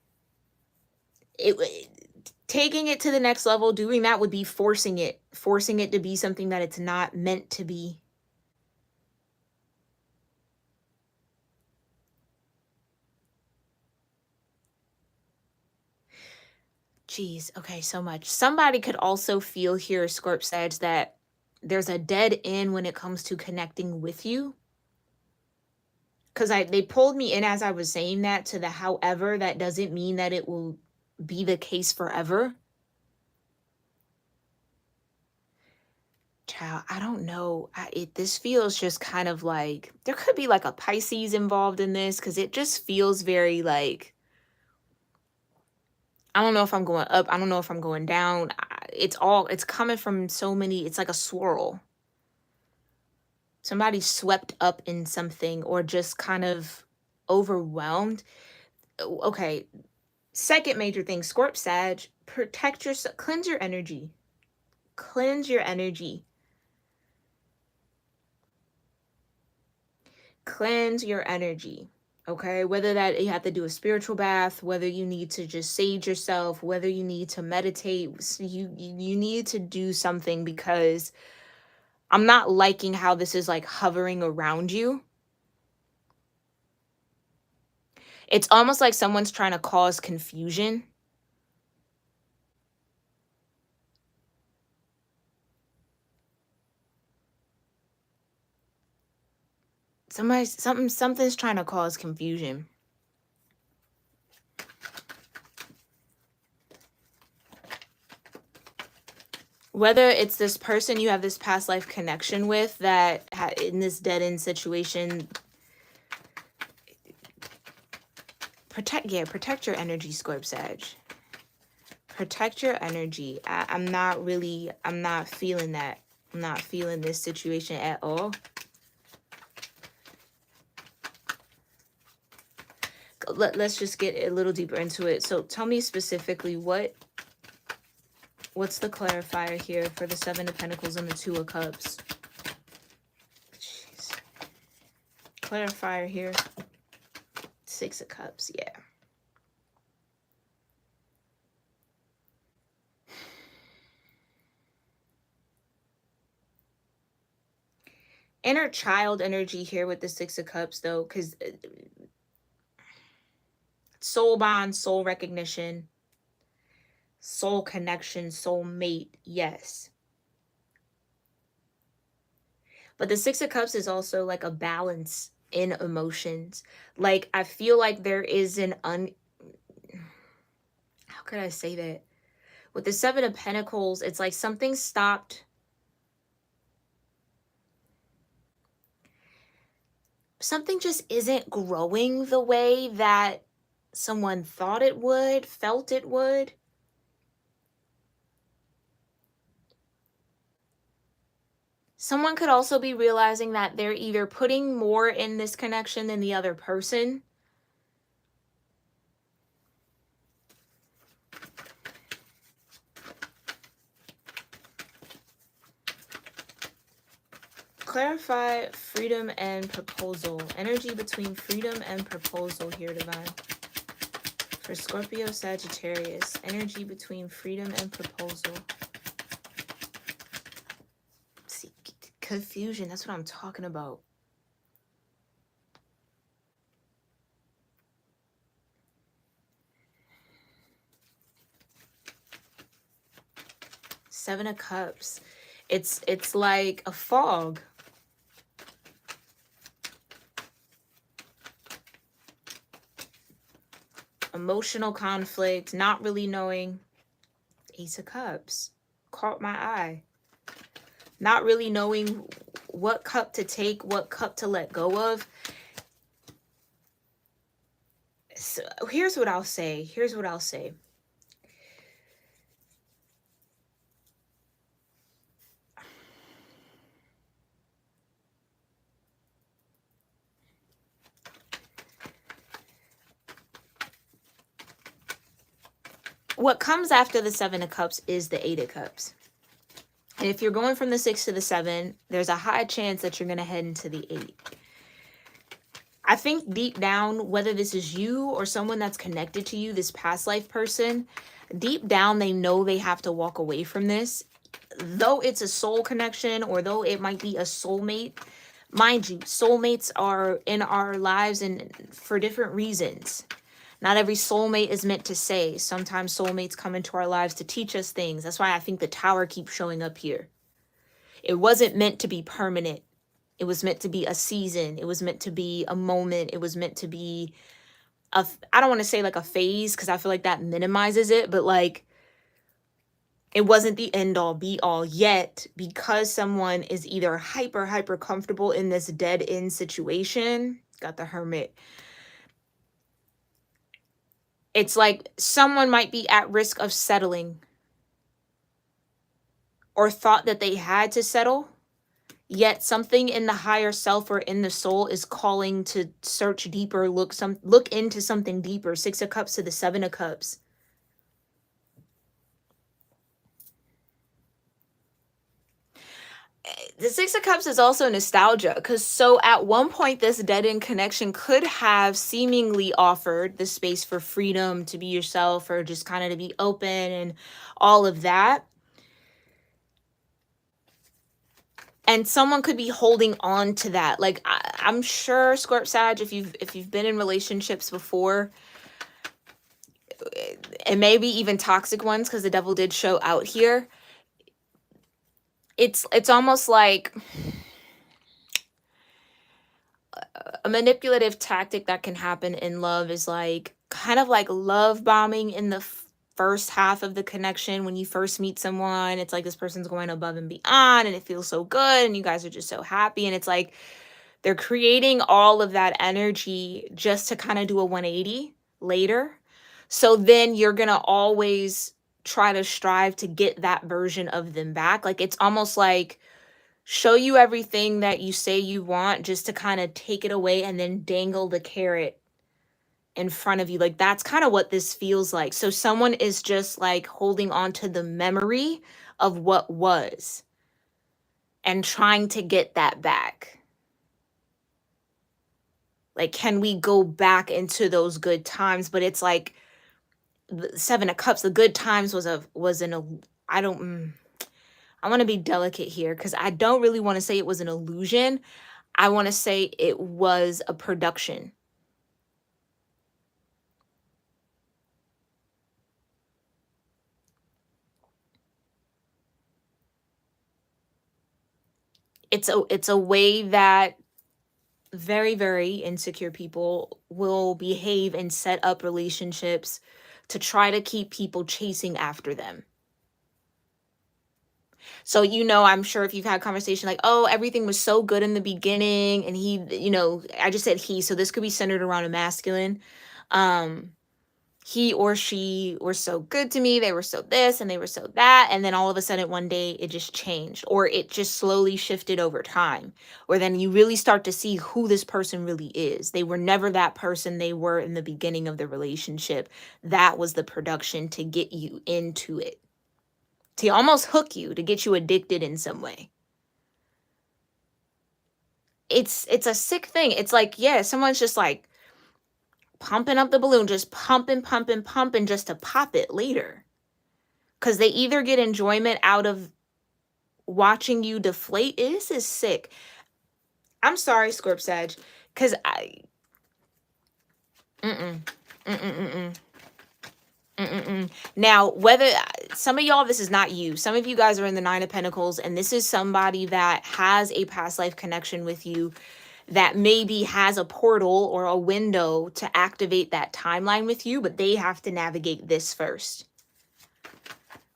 taking it to the next level, doing that would be forcing it to be something that it's not meant to be. Jeez, okay, so much. Somebody could also feel here, Scorp-Sag, that there's a dead end when it comes to connecting with you. Because they pulled me in as I was saying that to the however, that doesn't mean that it will be the case forever. Child, I don't know. This feels just kind of like, there could be like a Pisces involved in this, because it just feels very like, I don't know if I'm going up. I don't know if I'm going down. It's coming from so many. It's like a swirl. Somebody swept up in something, or just kind of overwhelmed. Okay. Second major thing, Scorp-Sag, protect yourself. Cleanse your energy. Cleanse your energy. Cleanse your energy. Okay, whether that you have to do a spiritual bath, whether you need to just sage yourself, whether you need to meditate, you need to do something, because I'm not liking how this is like hovering around you. It's almost like someone's trying to cause confusion. Something's trying to cause confusion. Whether it's this person you have this past life connection with that in this dead end situation, protect your energy, Scorp-Sag. Protect your energy. I'm not feeling that. I'm not feeling this situation at all. Let's just get a little deeper into it. So tell me specifically what's the clarifier here for the Seven of Pentacles and the Two of Cups? Jeez. Clarifier here. Six of Cups, yeah. Inner child energy here with the Six of Cups, though, because soul bond, soul recognition. Soul connection, soul mate, yes. But the Six of Cups is also like a balance in emotions. Like I feel like there is how could I say that? With the Seven of Pentacles, it's like something stopped. Something just isn't growing the way that someone thought it would, felt it would. Someone could also be realizing that they're either putting more in this connection than the other person. Clarify freedom and proposal. Energy between freedom and proposal here, Divine. For Scorpio-Sagittarius, energy between freedom and proposal. See, confusion, that's what I'm talking about. Seven of Cups. It's like a fog. Emotional conflict, not really knowing. Ace of Cups. Caught my eye. Not really knowing what cup to take, what cup to let go of. So here's what I'll say. Here's what I'll say. What comes after the Seven of Cups is the Eight of Cups. And if you're going from the 6 to the 7, there's a high chance that you're going to head into the 8. I think deep down, whether this is you or someone that's connected to you, this past life person, deep down they know they have to walk away from this. Though it's a soul connection or though it might be a soulmate, mind you, soulmates are in our lives and for different reasons. Not every soulmate is meant to stay. Sometimes soulmates come into our lives to teach us things. That's why I think the Tower keeps showing up here. It wasn't meant to be permanent. It was meant to be a season. It was meant to be a moment. It was meant to be I don't want to say like a phase because I feel like that minimizes it, but like it wasn't the end all be all yet, because someone is either hyper comfortable in this dead end situation. Got the Hermit. It's like someone might be at risk of settling or thought that they had to settle, yet something in the higher self or in the soul is calling to search deeper, look into something deeper. Six of Cups to the Seven of Cups. The Six of Cups is also nostalgia, because so at one point this dead end connection could have seemingly offered the space for freedom to be yourself or just kind of to be open and all of that. And someone could be holding on to that. Like I'm sure Scorp Sag, if you've been in relationships before, and maybe even toxic ones, because the devil did show out here, it's almost like a manipulative tactic that can happen in love is like kind of like love bombing in the first half of the connection. When you first meet someone, it's like this person's going above and beyond and it feels so good and you guys are just so happy, and it's like they're creating all of that energy just to kind of do a 180 later. So then you're gonna always try to strive to get that version of them back. Like it's almost like show you everything that you say you want just to kind of take it away and then dangle the carrot in front of you. Like that's kind of what this feels like. So someone is just like holding on to the memory of what was and trying to get that back. Like, can we go back into those good times? But it's like the Seven of Cups, the good times was I want to be delicate here because I don't really want to say it was an illusion. I want to say it was a production. it's a way that very, very insecure people will behave and set up relationships to try to keep people chasing after them. So, I'm sure if you've had a conversation like, oh, everything was so good in the beginning, and I just said he, so this could be centered around a masculine. Um, he or she were so good to me, they were so this and they were so that, and then all of a sudden one day it just changed, or it just slowly shifted over time, or then you really start to see who this person really is. They were never that person they were in the beginning of the relationship. That was the production to get you into it, to almost hook you, to get you addicted in some way. It's a sick thing. It's like, yeah, someone's just like pumping up the balloon, just pumping just to pop it later. Because they either get enjoyment out of watching you deflate. This is sick. I'm sorry, Scorp Sag, because Now, whether some of y'all, this is not you. Some of you guys are in the Nine of Pentacles, and this is somebody that has a past life connection with you, that maybe has a portal or a window to activate that timeline with you, but they have to navigate this first.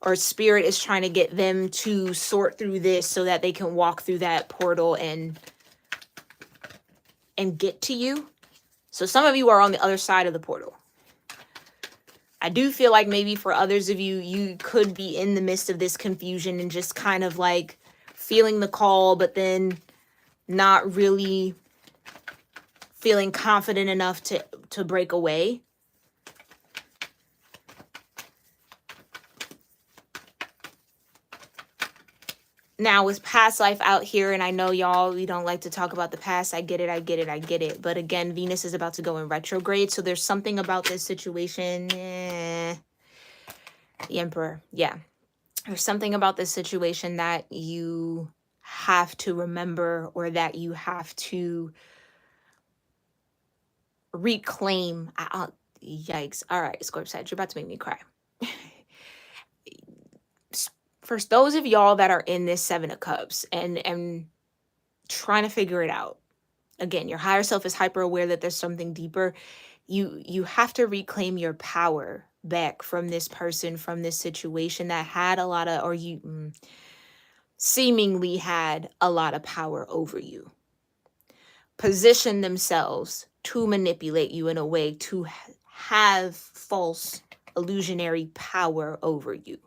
Or spirit is trying to get them to sort through this so that they can walk through that portal and get to you. So some of you are on the other side of the portal. I do feel like maybe for others of you, you could be in the midst of this confusion and just kind of like feeling the call, but then not really feeling confident enough to break away. Now, with past life out here, and I know y'all, we don't like to talk about the past. I get it. But again, Venus is about to go in retrograde. So there's something about this situation. The Emperor. Yeah. There's something about this situation that you have to remember, or that you have to reclaim. Yikes. All right, Scorpio Sag, you're about to make me cry. First, those of y'all that are in this Seven of Cups and trying to figure it out, again, your higher self is hyper aware that there's something deeper. You have to reclaim your power back from this person, from this situation that had a lot of, or you seemingly had a lot of power over you. Position themselves to manipulate you in a way to have false illusionary power over you,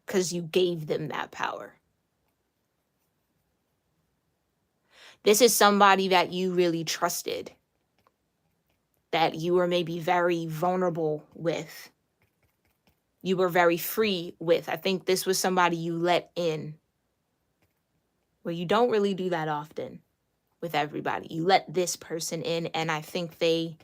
because you gave them that power. This is somebody that you really trusted, that you were maybe very vulnerable with. You were very free with. I think this was somebody you let in, where you don't really do that often with everybody. You let this person in, and I think they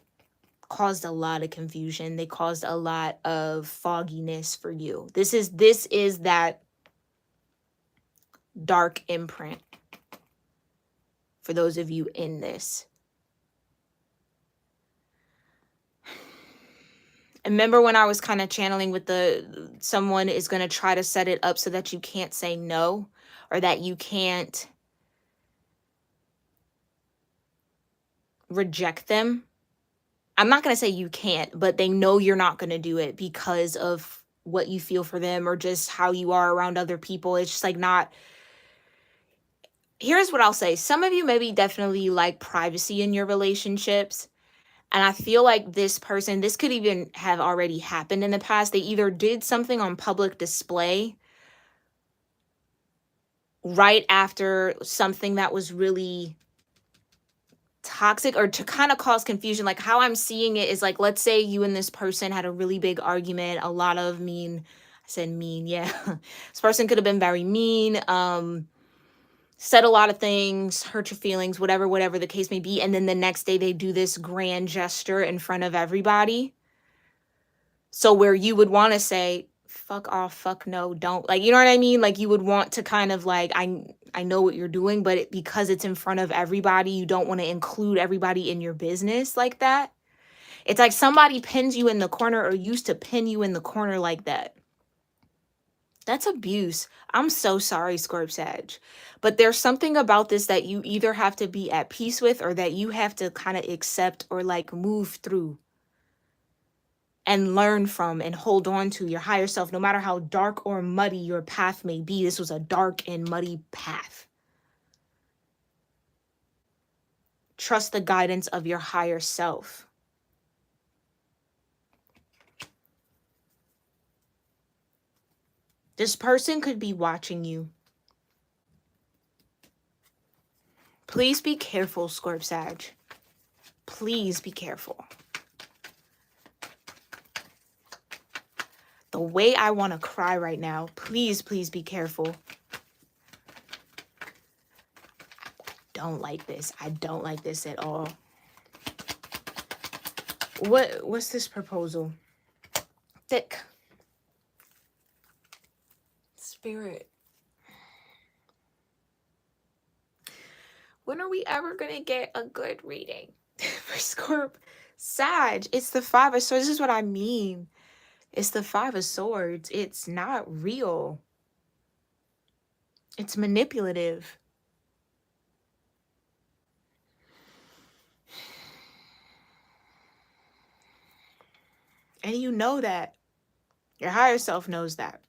caused a lot of confusion. They caused a lot of fogginess for you. This is that dark imprint for those of you in this. Remember when I was kind of channeling with someone is going to try to set it up so that you can't say no, or that you can't reject them. I'm not going to say you can't, but they know you're not going to do it because of what you feel for them, or just how you are around other people. It's just like not. Here's what I'll say. Some of you maybe definitely like privacy in your relationships. And I feel like this person, this could even have already happened in the past. They either did something on public display right after something that was really toxic, or to kind of cause confusion. Like how I'm seeing it is like, let's say you and this person had a really big argument, a lot of mean, I said mean, yeah. This person could have been very mean, said a lot of things, hurt your feelings, whatever the case may be. And then the next day they do this grand gesture in front of everybody. So where you would want to say, fuck off, fuck no, don't, like, you know what I mean? Like you would want to kind of like, I know what you're doing, but because it's in front of everybody, you don't want to include everybody in your business like that. It's like somebody pins you in the corner, or used to pin you in the corner like that. That's abuse. I'm so sorry, Scorp-Sag. But there's something about this that you either have to be at peace with or that you have to kind of accept or like move through and learn from and hold on to your higher self, no matter how dark or muddy your path may be. This was a dark and muddy path. Trust the guidance of your higher self. This person could be watching you. Please be careful, Scorp-Sag. Please be careful. The way I want to cry right now. Please, please be careful. Don't like this. I don't like this at all. What's this proposal? Thick. Spirit. When are we ever going to get a good reading for Scorp-Sag? It's the Five of Swords. This is what I mean. It's the Five of Swords. It's not real. It's manipulative. And you know that. Your higher self knows that.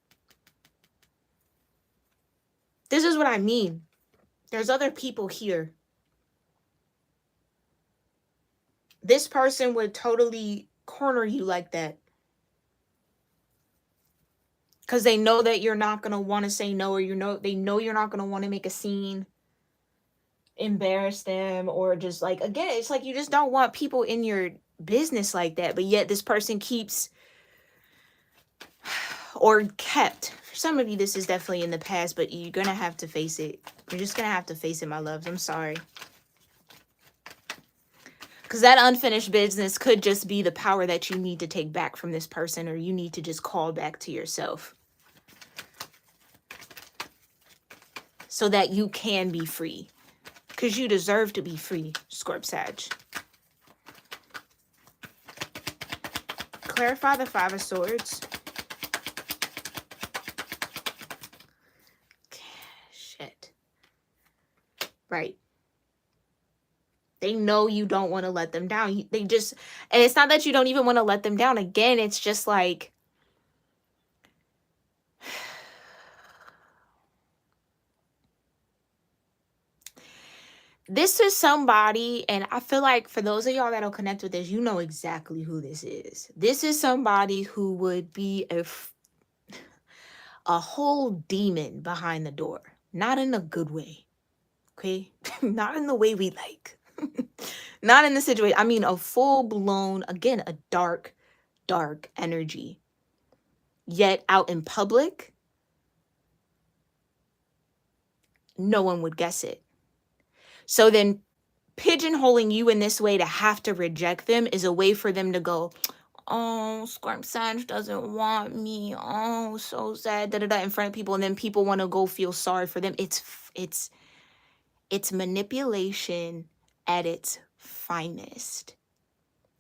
This is what I mean. There's other people here. This person would totally corner you like that. Because they know that you're not going to want to say no, or they know you're not going to want to make a scene, embarrass them, or just like, again, it's like you just don't want people in your business like that. But yet this person keeps or kept. For some of you, this is definitely in the past, but you're going to have to face it. You're just going to have to face it, my loves. I'm sorry. Because that unfinished business could just be the power that you need to take back from this person, or you need to just call back to yourself so that you can be free. Because you deserve to be free, Scorp-Sag. Clarify the Five of Swords. Shit. Right. They know you don't want to let them down. They just, and it's not that you don't even want to let them down. Again, it's just like, this is somebody, and I feel like for those of y'all that'll connect with this, you know exactly who this is. This is somebody who would be a whole demon behind the door. Not in a good way. Okay? Not in the way we like. Not in the situation. I mean, a full-blown, again, a dark, dark energy. Yet out in public, no one would guess it. So then pigeonholing you in this way to have to reject them is a way for them to go, oh, Scorp-Sag doesn't want me. Oh, so sad. Da, da, da, in front of people. And then people want to go feel sorry for them. It's manipulation at its finest.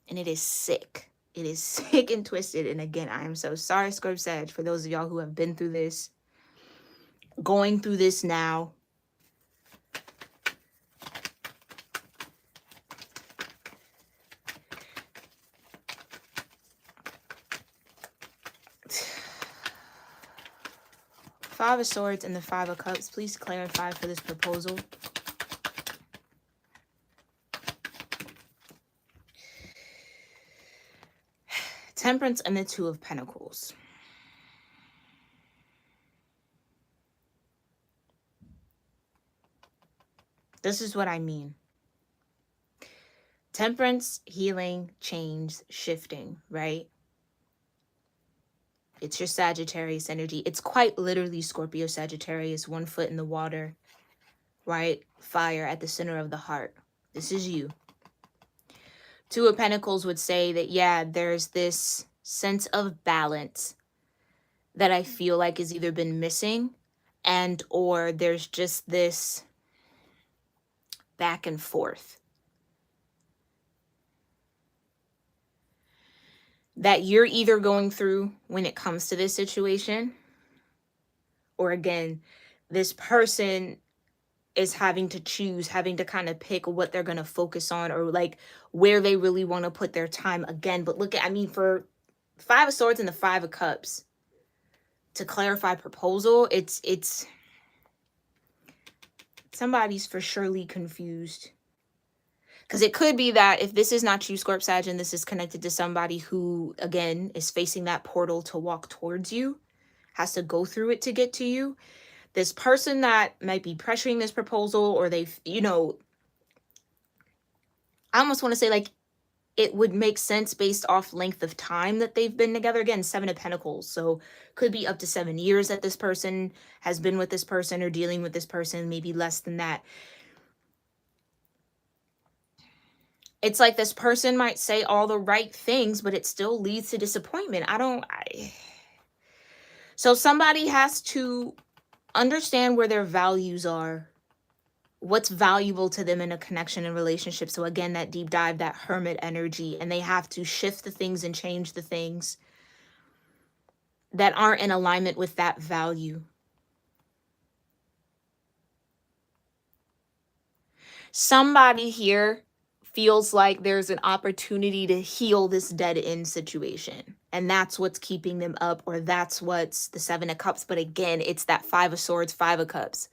And it is sick. It is sick and twisted. And again, I am so sorry, Scorp-Sag, for those of y'all who have been through this, going through this now. Five of Swords and the Five of Cups. Please clarify for this proposal. Temperance and the Two of Pentacles. This is what I mean. Temperance, healing, change, shifting, right? It's your Sagittarius energy. It's quite literally Scorpio-Sagittarius, 1 foot in the water, right? Fire at the center of the heart. This is you. Two of Pentacles would say that, yeah, there's this sense of balance that I feel like has either been missing, and or there's just this back and forth that you're either going through when it comes to this situation, Or again, this person is having to choose, having to kind of pick what they're going to focus on, or like where they really want to put their time again. But look at, I mean, for Five of Swords and the Five of Cups, to clarify proposal, it's somebody's for surely confused. Because it could be that if this is not you, Scorp Sag, and this is connected to somebody who, again, is facing that portal to walk towards you, has to go through it to get to you, this person that might be pressuring this proposal, or they've, you know, I almost want to say like it would make sense based off length of time that they've been together. Again, Seven of Pentacles. So could be up to 7 years that this person has been with this person or dealing with this person, maybe less than that. It's like this person might say all the right things, but it still leads to disappointment. So somebody has to understand where their values are, what's valuable to them in a connection and relationship. So again, that deep dive, that hermit energy, and they have to shift the things and change the things that aren't in alignment with that value. Somebody here feels like there's an opportunity to heal this dead end situation, and that's what's keeping them up, or that's what's the Seven of Cups. But again, it's that Five of Swords, Five of Cups.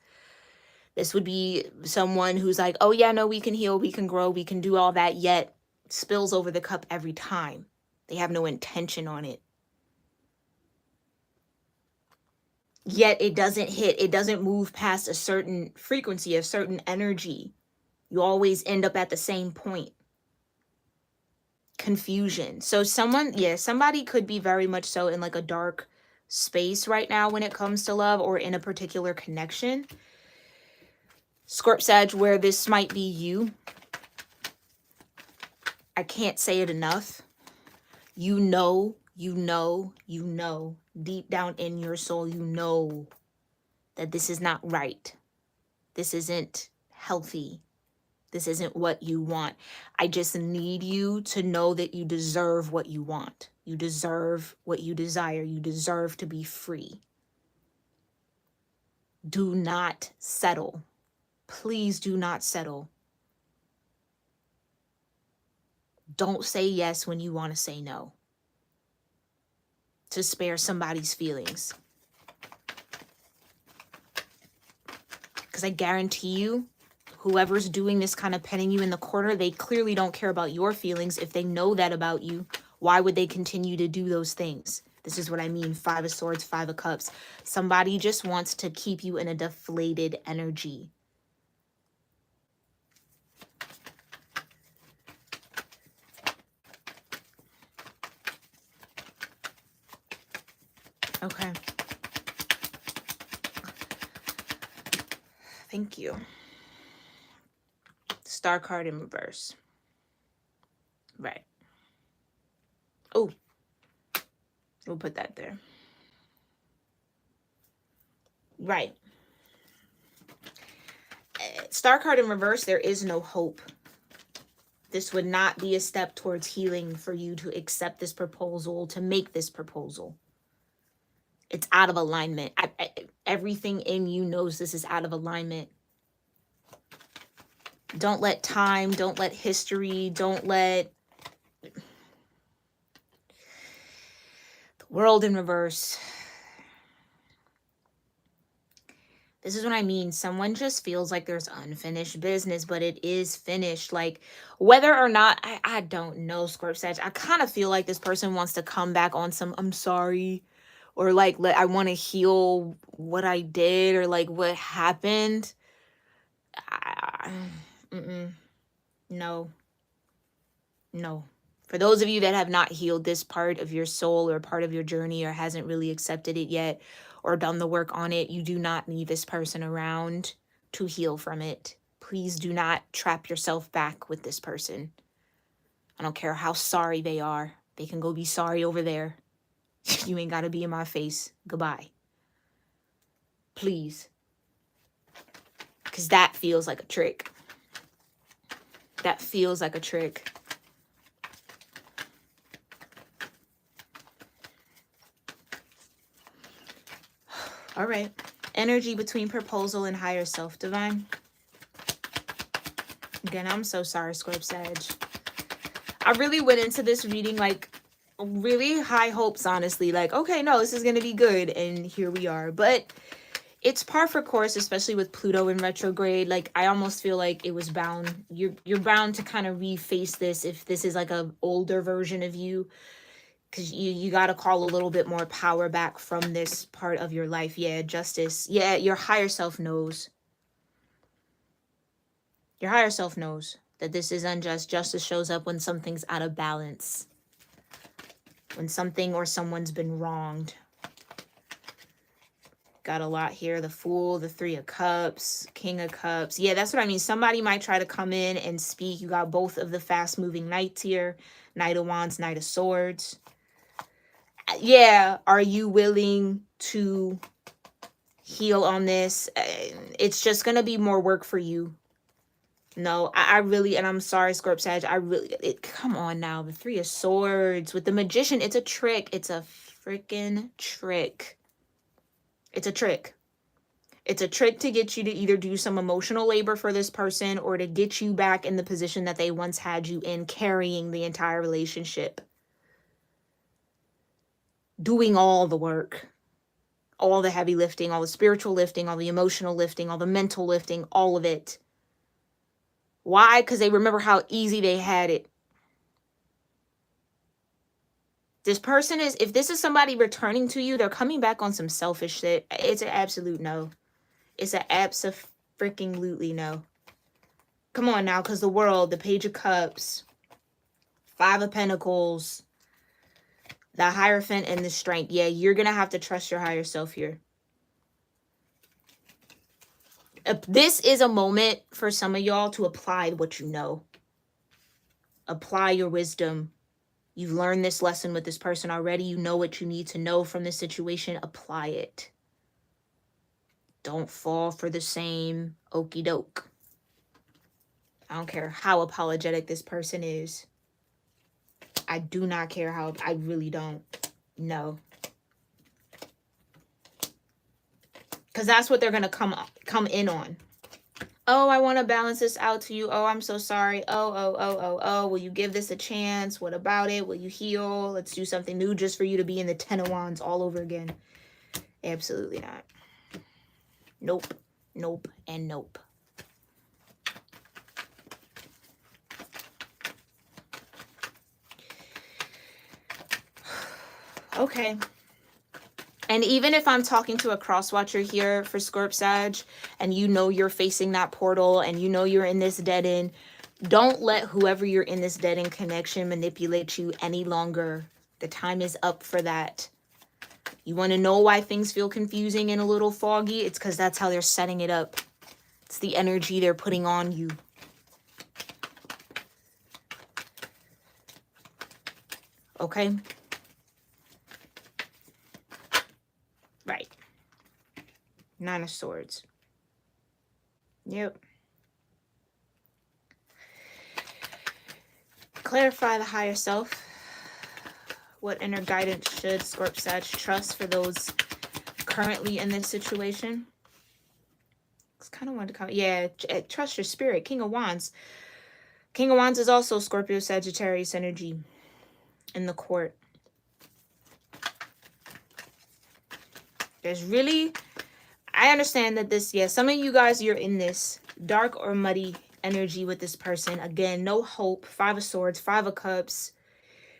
This would be someone who's like, oh yeah, no, we can heal, we can grow, we can do all that, yet spills over the cup every time. They have no intention on it. Yet it doesn't hit, it doesn't move past a certain frequency, a certain energy. You always end up at the same point. Confusion. So somebody could be very much so in like a dark space right now when it comes to love, or in a particular connection. Scorp Sag, where this might be you. I can't say it enough. You know, deep down in your soul, you know that this is not right. This isn't healthy. This isn't what you want. I just need you to know that you deserve what you want. You deserve what you desire. You deserve to be free. Do not settle. Please do not settle. Don't say yes when you want to say no, to spare somebody's feelings. Because I guarantee you, whoever's doing this kind of petting you in the corner, they clearly don't care about your feelings. If they know that about you, why would they continue to do those things? This is what I mean. Five of Swords, Five of Cups. Somebody just wants to keep you in a deflated energy. Okay. Thank you. Star card in reverse. Right. Oh, we'll put that there. Right. Star card in reverse, there is no hope. This would not be a step towards healing for you to accept this proposal, to make this proposal. It's out of alignment. Everything in you knows this is out of alignment. Don't let time, don't let history, don't let the world in reverse. This is what I mean. Someone just feels like there's unfinished business, but it is finished. Like, whether or not, I don't know, Scorp Sag. I kind of feel like this person wants to come back on some, I'm sorry, or like, I want to heal what I did, or like what happened. No. For those of you that have not healed this part of your soul or part of your journey, or hasn't really accepted it yet, or done the work on it, you do not need this person around to heal from it. Please do not trap yourself back with this person. I don't care how sorry they are. They can go be sorry over there. You ain't got to be in my face. Goodbye. Please. Because that feels like a trick. That feels like a trick. All right. Energy between proposal and higher self, divine. Again, I'm so sorry, Scorp Sag. I really went into this reading like really high hopes, honestly. Like, okay, no, this is going to be good. And here we are. But it's par for course, especially with Pluto in retrograde. Like, I almost feel like it was bound. You're bound to kind of reface this if this is like a older version of you. Because you got to call a little bit more power back from this part of your life. Yeah, justice. Yeah, your higher self knows. Your higher self knows that this is unjust. Justice shows up when something's out of balance. When something or someone's been wronged. Got a lot here. The Fool, the Three of Cups, King of Cups. Yeah, that's what I mean. Somebody might try to come in and speak. You got both of the fast-moving knights here. Knight of Wands, Knight of Swords. Yeah, are you willing to heal on this? It's just going to be more work for you. No, I really, and I'm sorry, Scorp Sag, come on now. The Three of Swords with the Magician, it's a trick. It's a freaking trick. It's a trick. It's a trick to get you to either do some emotional labor for this person or to get you back in the position that they once had you in, carrying the entire relationship. Doing all the work. All the heavy lifting, all the spiritual lifting, all the emotional lifting, all the mental lifting, all of it. Why? Because they remember how easy they had it. This person is, if this is somebody returning to you, they're coming back on some selfish shit. It's an absolute no. It's an abso-freaking-lutely no. Come on now, because the World, the Page of Cups, Five of Pentacles, the Hierophant, and the Strength. Yeah, you're going to have to trust your higher self here. This is a moment for some of y'all to apply what you know. Apply your wisdom. You've learned this lesson with this person already. You know what you need to know from this situation. Apply it. Don't fall for the same okie doke. I don't care how apologetic this person is. I do not care how. I really don't. No. Because that's what they're going to come in on. Oh, I want to balance this out to you. Oh, I'm so sorry. Oh. Will you give this a chance? What about it? Will you heal? Let's do something new just for you to be in the Ten of Wands all over again. Absolutely not. Nope. Nope. And nope. Okay. And even if I'm talking to a cross-watcher here for Scorp Sag, and you know you're facing that portal, and you know you're in this dead end, don't let whoever you're in this dead end connection manipulate you any longer. The time is up for that. You want to know why things feel confusing and a little foggy? It's because that's how they're setting it up. It's the energy they're putting on you. Okay? Right. Nine of Swords. Yep. Clarify the higher self. What inner guidance should Scorp Sag trust for those currently in this situation? It's kind of wanted to come. Yeah, trust your spirit. King of Wands. King of Wands is also Scorpio-Sagittarius energy in the court. There's really, I understand that this, yeah, some of you guys, you're in this dark or muddy energy with this person. Again, no hope. Five of Swords, Five of Cups.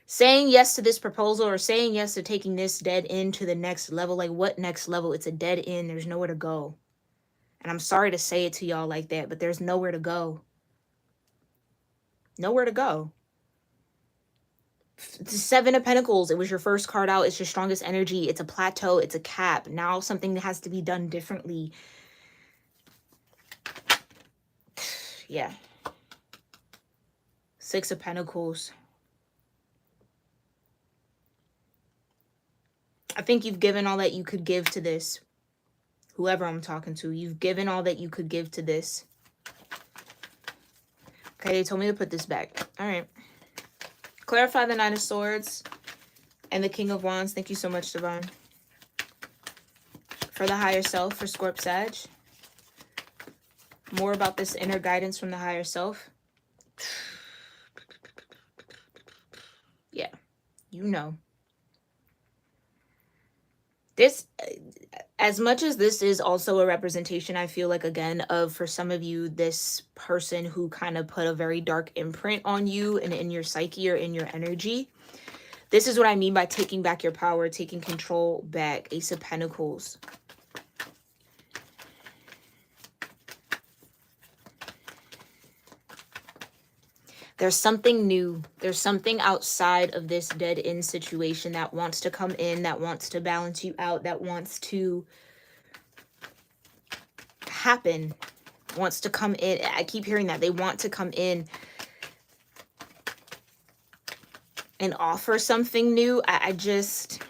Saying yes to this proposal or saying yes to taking this dead end to the next level. Like, what next level? It's a dead end. There's nowhere to go. And I'm sorry to say it to y'all like that, but there's nowhere to go. Nowhere to go. The Seven of Pentacles. It was your first card out. It's your strongest energy. It's a plateau. It's a cap. Now something that has to be done differently. Yeah. Six of Pentacles. I think you've given all that you could give to this. Whoever I'm talking to. You've given all that you could give to this. Okay, they told me to put this back. All right. Clarify the Nine of Swords and the King of Wands. Thank you so much, Divine. for the higher self for Scorp Sag. More about this inner guidance from the higher self. Yeah, you know. This, as much as this is also a representation, I feel like, again, of, for some of you, this person who kind of put a very dark imprint on you and in your psyche or in your energy. This is what I mean by taking back your power, taking control back. Ace of Pentacles. There's something new. There's something outside of this dead-end situation that wants to come in, that wants to balance you out, that wants to happen, wants to come in. I keep hearing that. They want to come in and offer something new. I just...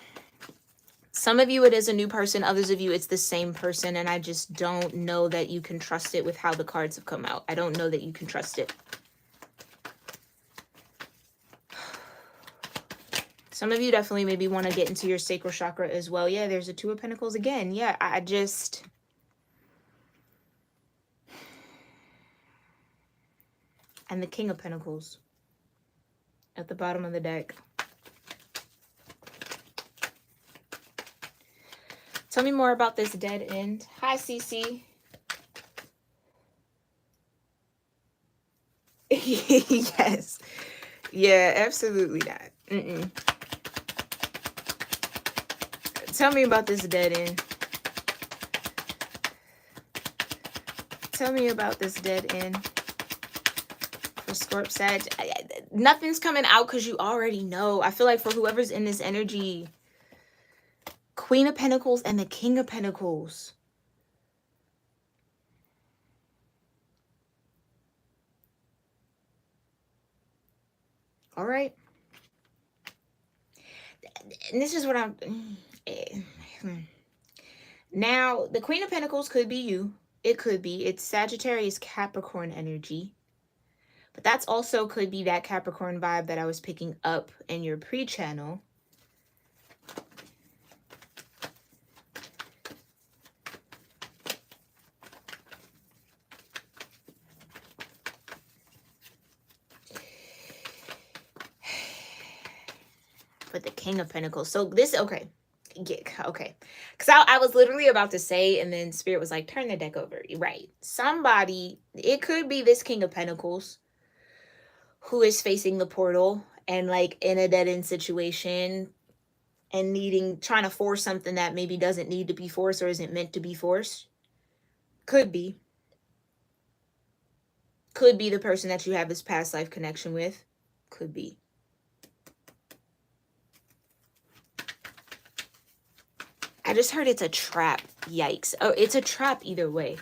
Some of you, it is a new person. Others of you, it's the same person. And I just don't know that you can trust it with how the cards have come out. I don't know that you can trust it. Some of you definitely maybe want to get into your sacral chakra as well. Yeah, there's a Two of Pentacles again. Yeah, I just... And the King of Pentacles at the bottom of the deck. Tell me more about this dead end. Hi, Cece. Yes. Yeah, absolutely not. Tell me about this dead end. Tell me about this dead end for Scorp Sag. Nothing's coming out because you already know. I feel like for whoever's in this energy, Queen of Pentacles and the King of Pentacles. All right. And this is what I'm... Now, the Queen of Pentacles could be you. It could be. It's Sagittarius Capricorn energy. But that's also could be that Capricorn vibe that I was picking up in your pre-channel. But the King of Pentacles. So this, okay. Yeah, okay. Because I was literally about to say, and then Spirit was like, turn the deck over. Right. Somebody, it could be this King of Pentacles who is facing the portal and like in a dead-end situation and trying to force something that maybe doesn't need to be forced or isn't meant to be forced. Could be. Could be the person that you have this past life connection with. Could be. I just heard it's a trap. Yikes. Oh, it's a trap either way.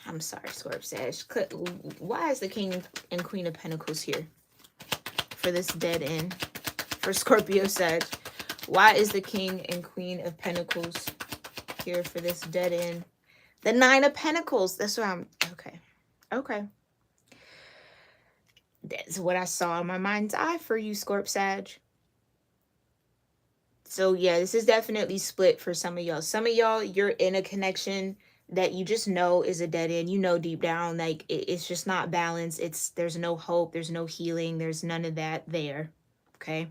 I'm sorry, Scorp Sag. Why is the King and Queen of Pentacles here for this dead end? For Scorpio Sag. Why is the King and Queen of Pentacles here for this dead end? The Nine of Pentacles. That's what I'm... Okay. Okay. That's what I saw in my mind's eye for you, Scorp Sag. So, yeah, this is definitely split for some of y'all. Some of y'all, you're in a connection that you just know is a dead end. You know deep down, like, it's just not balanced. There's no hope. There's no healing. There's none of that there. Okay?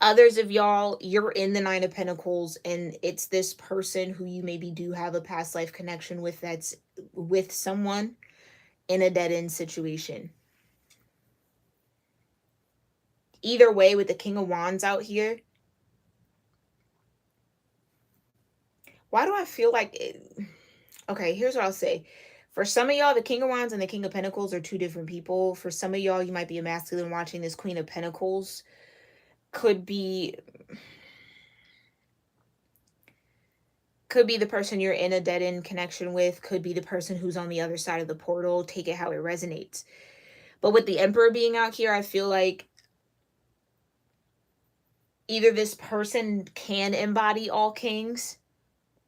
Others of y'all, you're in the Nine of Pentacles, and it's this person who you maybe do have a past life connection with that's with someone in a dead-end situation. Either way, with the King of Wands out here, why do I feel like it? Okay, here's what I'll say. For some of y'all, the King of Wands and the King of Pentacles are two different people. For some of y'all, you might be a masculine watching this Queen of Pentacles. Could be the person you're in a dead-end connection with. Could be the person who's on the other side of the portal. Take it how it resonates. But with the Emperor being out here, I feel like either this person can embody all kings,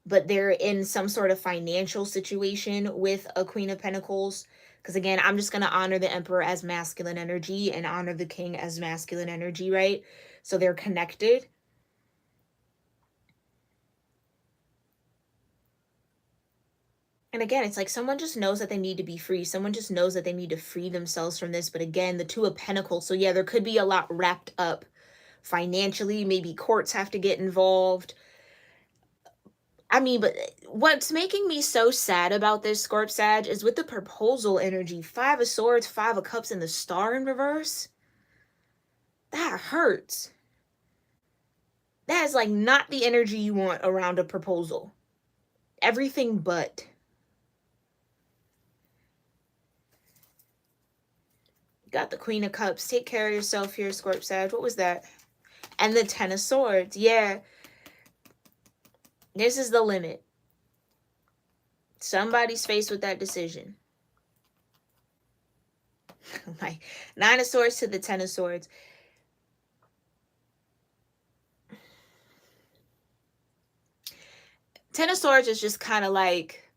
but they're in some sort of financial situation with a Queen of Pentacles. Because again, I'm just going to honor the Emperor as masculine energy and honor the King as masculine energy, right? So they're connected. And again, it's like someone just knows that they need to be free. Someone just knows that they need to free themselves from this. But again, the Two of Pentacles. So yeah, there could be a lot wrapped up financially. Maybe courts have to get involved. I mean, but what's making me so sad about this, Scorp-Sag, is with the proposal energy. 5 of Swords, 5 of Cups, and the Star in reverse. That hurts. That is like not the energy you want around a proposal. Everything but. Got the Queen of Cups. Take care of yourself here, Scorp-Sag. What was that? And the 10 of Swords. Yeah. This is the limit. Somebody's faced with that decision. Like 9 of Swords to the 10 of Swords. Ten of Swords is just kind of like,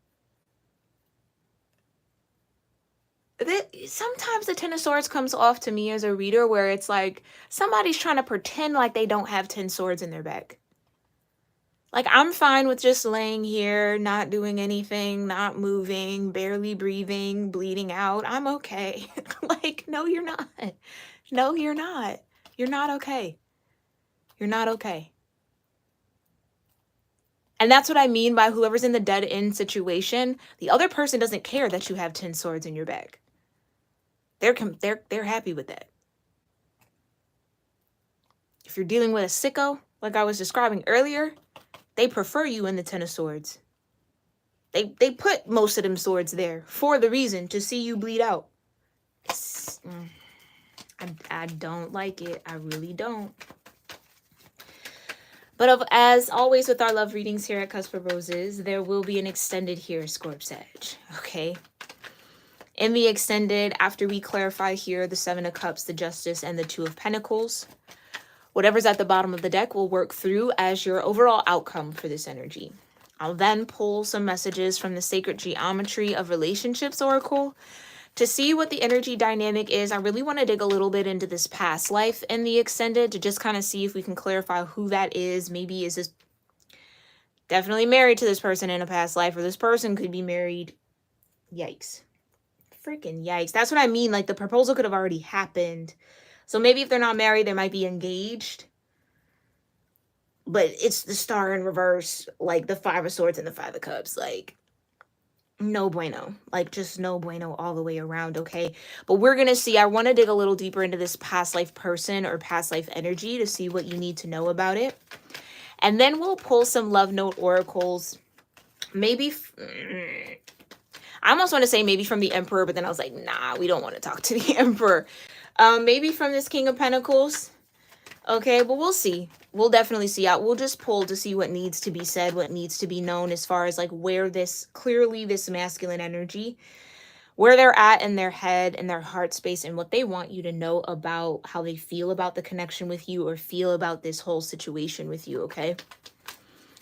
sometimes the Ten of Swords comes off to me as a reader where it's like somebody's trying to pretend like they don't have 10 swords in their back. Like, I'm fine with just laying here, not doing anything, not moving, barely breathing, bleeding out. I'm okay. Like, no, you're not. No, you're not. You're not okay. You're not okay. And that's what I mean by whoever's in the dead end situation, the other person doesn't care that you have 10 swords in your bag. They're happy with that. If you're dealing with a sicko, like I was describing earlier, they prefer you in the 10 of swords. They put most of them swords there for the reason to see you bleed out. I don't like it. I really don't. But as always with our love readings here at Cusp of Roses, there will be an extended here, Scorp-Sag. Okay? In the extended, after we clarify here the 7 of Cups, the Justice, and the 2 of Pentacles, whatever's at the bottom of the deck will work through as your overall outcome for this energy. I'll then pull some messages from the Sacred Geometry of Relationships Oracle to see what the energy dynamic is. I really want to dig a little bit into this past life in the extended to just kind of see if we can clarify who that is. Maybe is this definitely married to this person in a past life, or this person could be married. Yikes. Freaking yikes. That's what I mean. Like, the proposal could have already happened. So maybe if they're not married, they might be engaged. But it's the Star in reverse, like the 5 of Swords and the 5 of Cups. Like, no bueno. Like, just no bueno all the way around, okay? But we're going to see. I want to dig a little deeper into this past life person or past life energy to see what you need to know about it. And then we'll pull some love note oracles. Maybe... I almost want to say maybe from the Emperor, but then I was like, nah, we don't want to talk to the Emperor. Maybe from this King of Pentacles. Okay, but we'll see. We'll definitely see out. We'll just pull to see what needs to be said, what needs to be known as far as like where this, clearly this masculine energy, where they're at in their head and their heart space and what they want you to know about how they feel about the connection with you or feel about this whole situation with you, okay?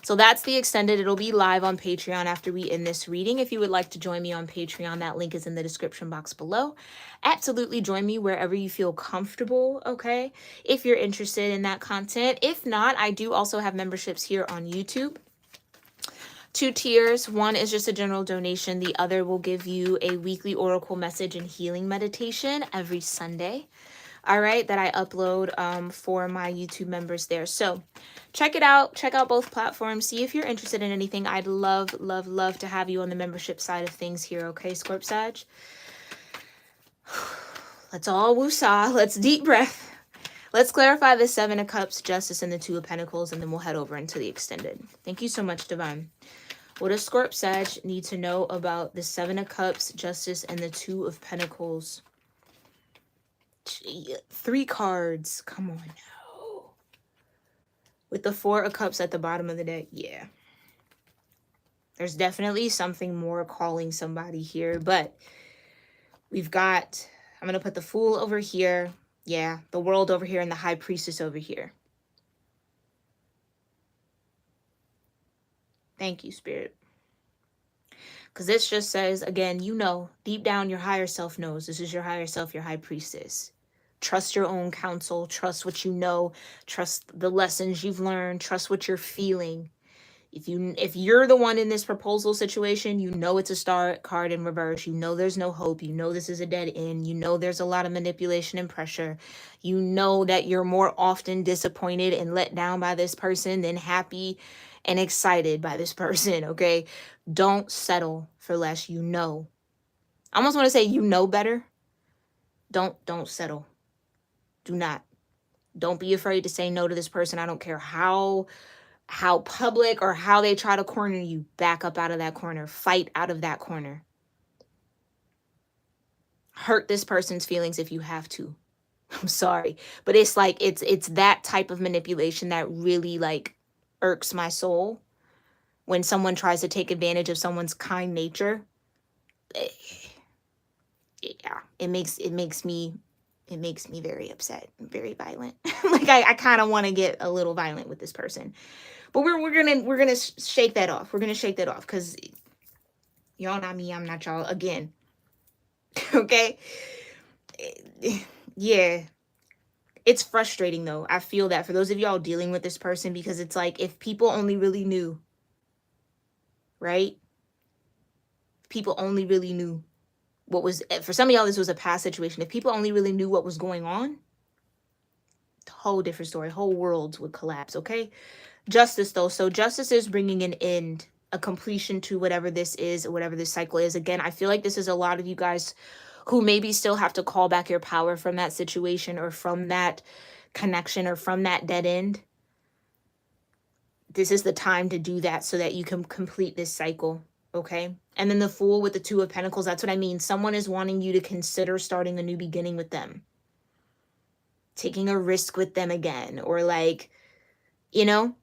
So that's the extended. It'll be live on Patreon after we end this reading. If you would like to join me on Patreon, that link is in the description box below. Absolutely join me wherever you feel comfortable, okay? If you're interested in that content. If not, I do also have memberships here on YouTube. 2 tiers. One is just a general donation. The other will give you a weekly oracle message and healing meditation every Sunday. All right, that I upload for my YouTube members there. So check it out. Check out both platforms. See if you're interested in anything. I'd love, love, love to have you on the membership side of things here. Okay, Scorp-Sag? Let's all woosah. Let's deep breath. Let's clarify the 7 of Cups, Justice, and the 2 of Pentacles, and then we'll head over into the extended. Thank you so much, Divine. What does Scorp-Sag need to know about the 7 of Cups, Justice, and the 2 of Pentacles? 3 cards. Come on now. With the 4 of Cups at the bottom of the deck. Yeah. There's definitely something more calling somebody here. But we've got... I'm going to put the Fool over here. Yeah. The World over here and the High Priestess over here. Thank you, Spirit. Because this just says, again, you know, deep down your higher self knows. This is your higher self, your high priestess. Trust your own counsel. Trust what you know. Trust the lessons you've learned. Trust what you're feeling. If you're the one in this proposal situation, you know it's a star card in reverse. You know there's no hope. You know this is a dead end. You know there's a lot of manipulation and pressure. You know that you're more often disappointed and let down by this person than happy and excited by this person, okay? Don't settle for less. You know. I almost want to say you know better. Don't settle. Do not. Don't be afraid to say no to this person. I don't care how public or how they try to corner you. Back up out of that corner. Fight out of that corner. Hurt this person's feelings if you have to. I'm sorry, but it's like it's that type of manipulation that really like irks my soul. When someone tries to take advantage of someone's kind nature, yeah, it makes me very upset, very violent. Like I kind of want to get a little violent with this person. But we're gonna shake that off. We're gonna shake that off because y'all not me, I'm not y'all again. Okay? Yeah. It's frustrating though. I feel that for those of y'all dealing with this person, because it's like if people only really knew, right? People only really knew what was, for some of y'all this was a past situation. If people only really knew what was going on, whole different story. Whole worlds would collapse, okay? Justice though. So justice is bringing an end, a completion to whatever this is, or whatever this cycle is. Again, I feel like this is a lot of you guys who maybe still have to call back your power from that situation or from that connection or from that dead end. This is the time to do that so that you can complete this cycle, okay? And then the Fool with the Two of Pentacles, that's what I mean. Someone is wanting you to consider starting a new beginning with them. Taking a risk with them again, or like, you know,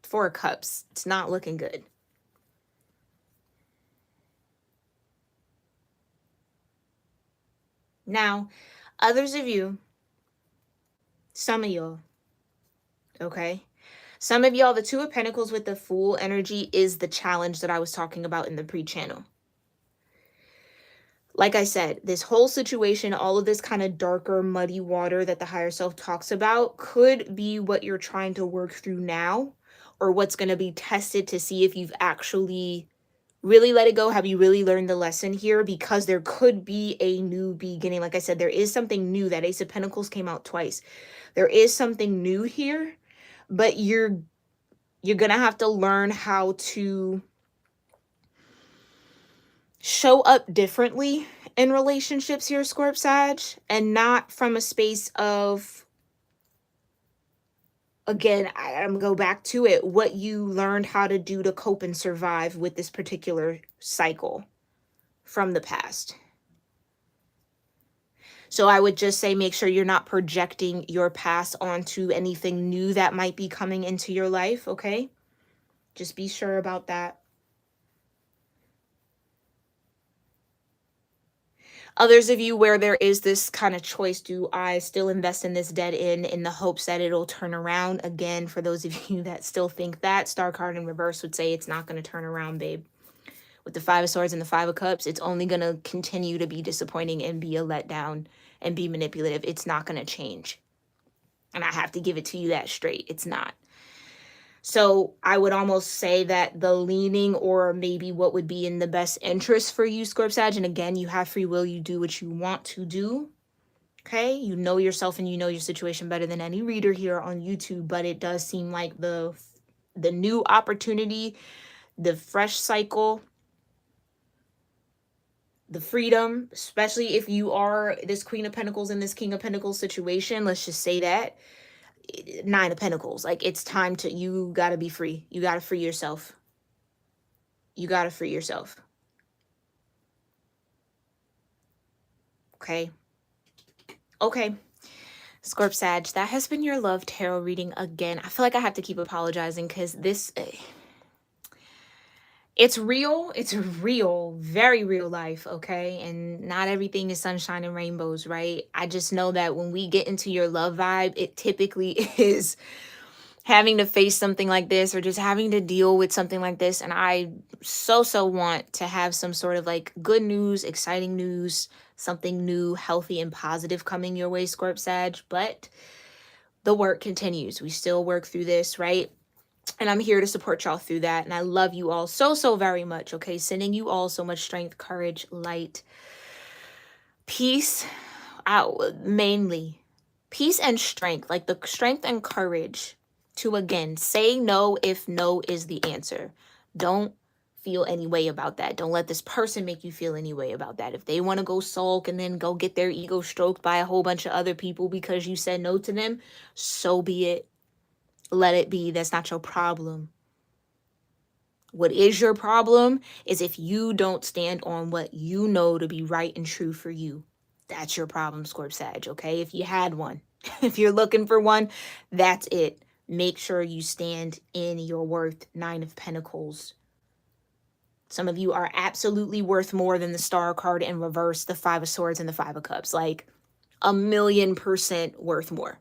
Four of Cups. It's not looking good. Now, others of you, some of y'all, okay? Some of y'all, the Two of Pentacles with the Fool energy is the challenge that I was talking about in the pre-channel. Like I said, this whole situation, all of this kind of darker, muddy water that the higher self talks about could be what you're trying to work through now, or what's going to be tested to see if you've actually really let it go. Have you really learned the lesson here? Because there could be a new beginning. Like I said, there is something new. That Ace of Pentacles came out twice. There is something new here, but you're going to have to learn how to show up differently in relationships here, Scorp Sag, and not from a space of, again, I'm go back to it, what you learned how to do to cope and survive with this particular cycle from the past. So I would just say make sure you're not projecting your past onto anything new that might be coming into your life, okay? Just be sure about that. Others of you where there is this kind of choice, do I still invest in this dead end in the hopes that it'll turn around? Again, for those of you that still think that, Star card in reverse would say it's not going to turn around, babe. With the Five of Swords and the Five of Cups, it's only going to continue to be disappointing and be a letdown and be manipulative. It's not going to change. And I have to give it to you that straight. It's not. So I would almost say that the leaning, or maybe what would be in the best interest for you, Scorp Sag, and again, you have free will, you do what you want to do, okay? You know yourself and you know your situation better than any reader here on YouTube, but it does seem like the new opportunity, the fresh cycle, the freedom, especially if you are this Queen of Pentacles in this King of Pentacles situation, let's just say that, Nine of Pentacles, like it's time to, you got to be free. You got to free yourself. You got to free yourself. Okay. Okay. Scorp Sag, that has been your love tarot reading again. I feel like I have to keep apologizing because this, it's real. It's real, very real life, okay? And not everything is sunshine and rainbows, right? I just know that when we get into your love vibe, it typically is having to face something like this or just having to deal with something like this. And I so want to have some sort of like good news, exciting news, something new, healthy, and positive coming your way, Scorp Sag. But the work continues. We still work through this, right? And I'm here to support y'all through that. And I love you all so very much. Okay. Sending you all so much strength, courage, light, peace, out mainly. Peace and strength, like the strength and courage to again say no if no is the answer. Don't feel any way about that. Don't let this person make you feel any way about that. If they want to go sulk and then go get their ego stroked by a whole bunch of other people because you said no to them, so be it. Let it be. That's not your problem. What is your problem is if you don't stand on what you know to be right and true for you. That's your problem, Scorp Sag, okay? If you had one, if you're looking for one, that's it. Make sure you stand in your worth. 9 of Pentacles. Some of you are absolutely worth more than the Star card in reverse, the 5 of Swords, and the 5 of Cups. Like 1,000,000% worth more.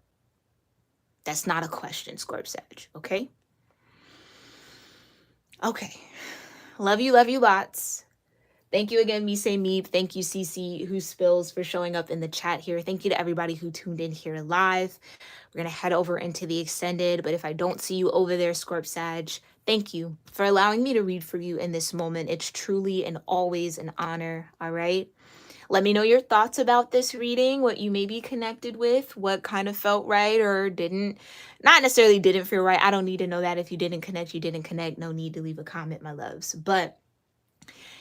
That's not a question, Scorp Sag, okay? Okay. Love you lots. Thank you again, Mise Meep. Thank you, Cece, who spills, for showing up in the chat here. Thank you to everybody who tuned in here live. We're going to head over into the extended, but if I don't see you over there, Scorp Sag, thank you for allowing me to read for you in this moment. It's truly and always an honor, all right? Let me know your thoughts about this reading, what you maybe connected with, what kind of felt right or didn't. Not necessarily didn't feel right. I don't need to know that. If you didn't connect, you didn't connect. No need to leave a comment, my loves. But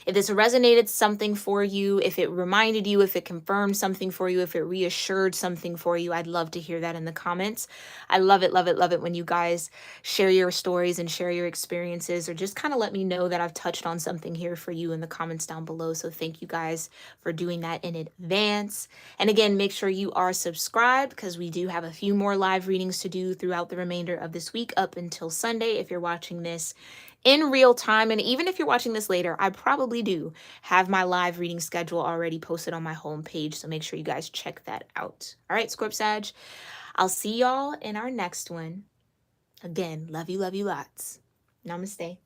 if this resonated something for you, if it reminded you, if it confirmed something for you, if it reassured something for you, I'd love to hear that in the comments. I love it when you guys share your stories and share your experiences, or just kind of let me know that I've touched on something here for you in the comments down below. So thank you guys for doing that in advance. And again, make sure you are subscribed, because we do have a few more live readings to do throughout the remainder of this week up until Sunday. If you're watching this in real time, and even if you're watching this later, I probably do have my live reading schedule already posted on my homepage, so make sure you guys check that out. All right, Scorp Sag, I'll see y'all in our next one. Again, love you lots. Namaste.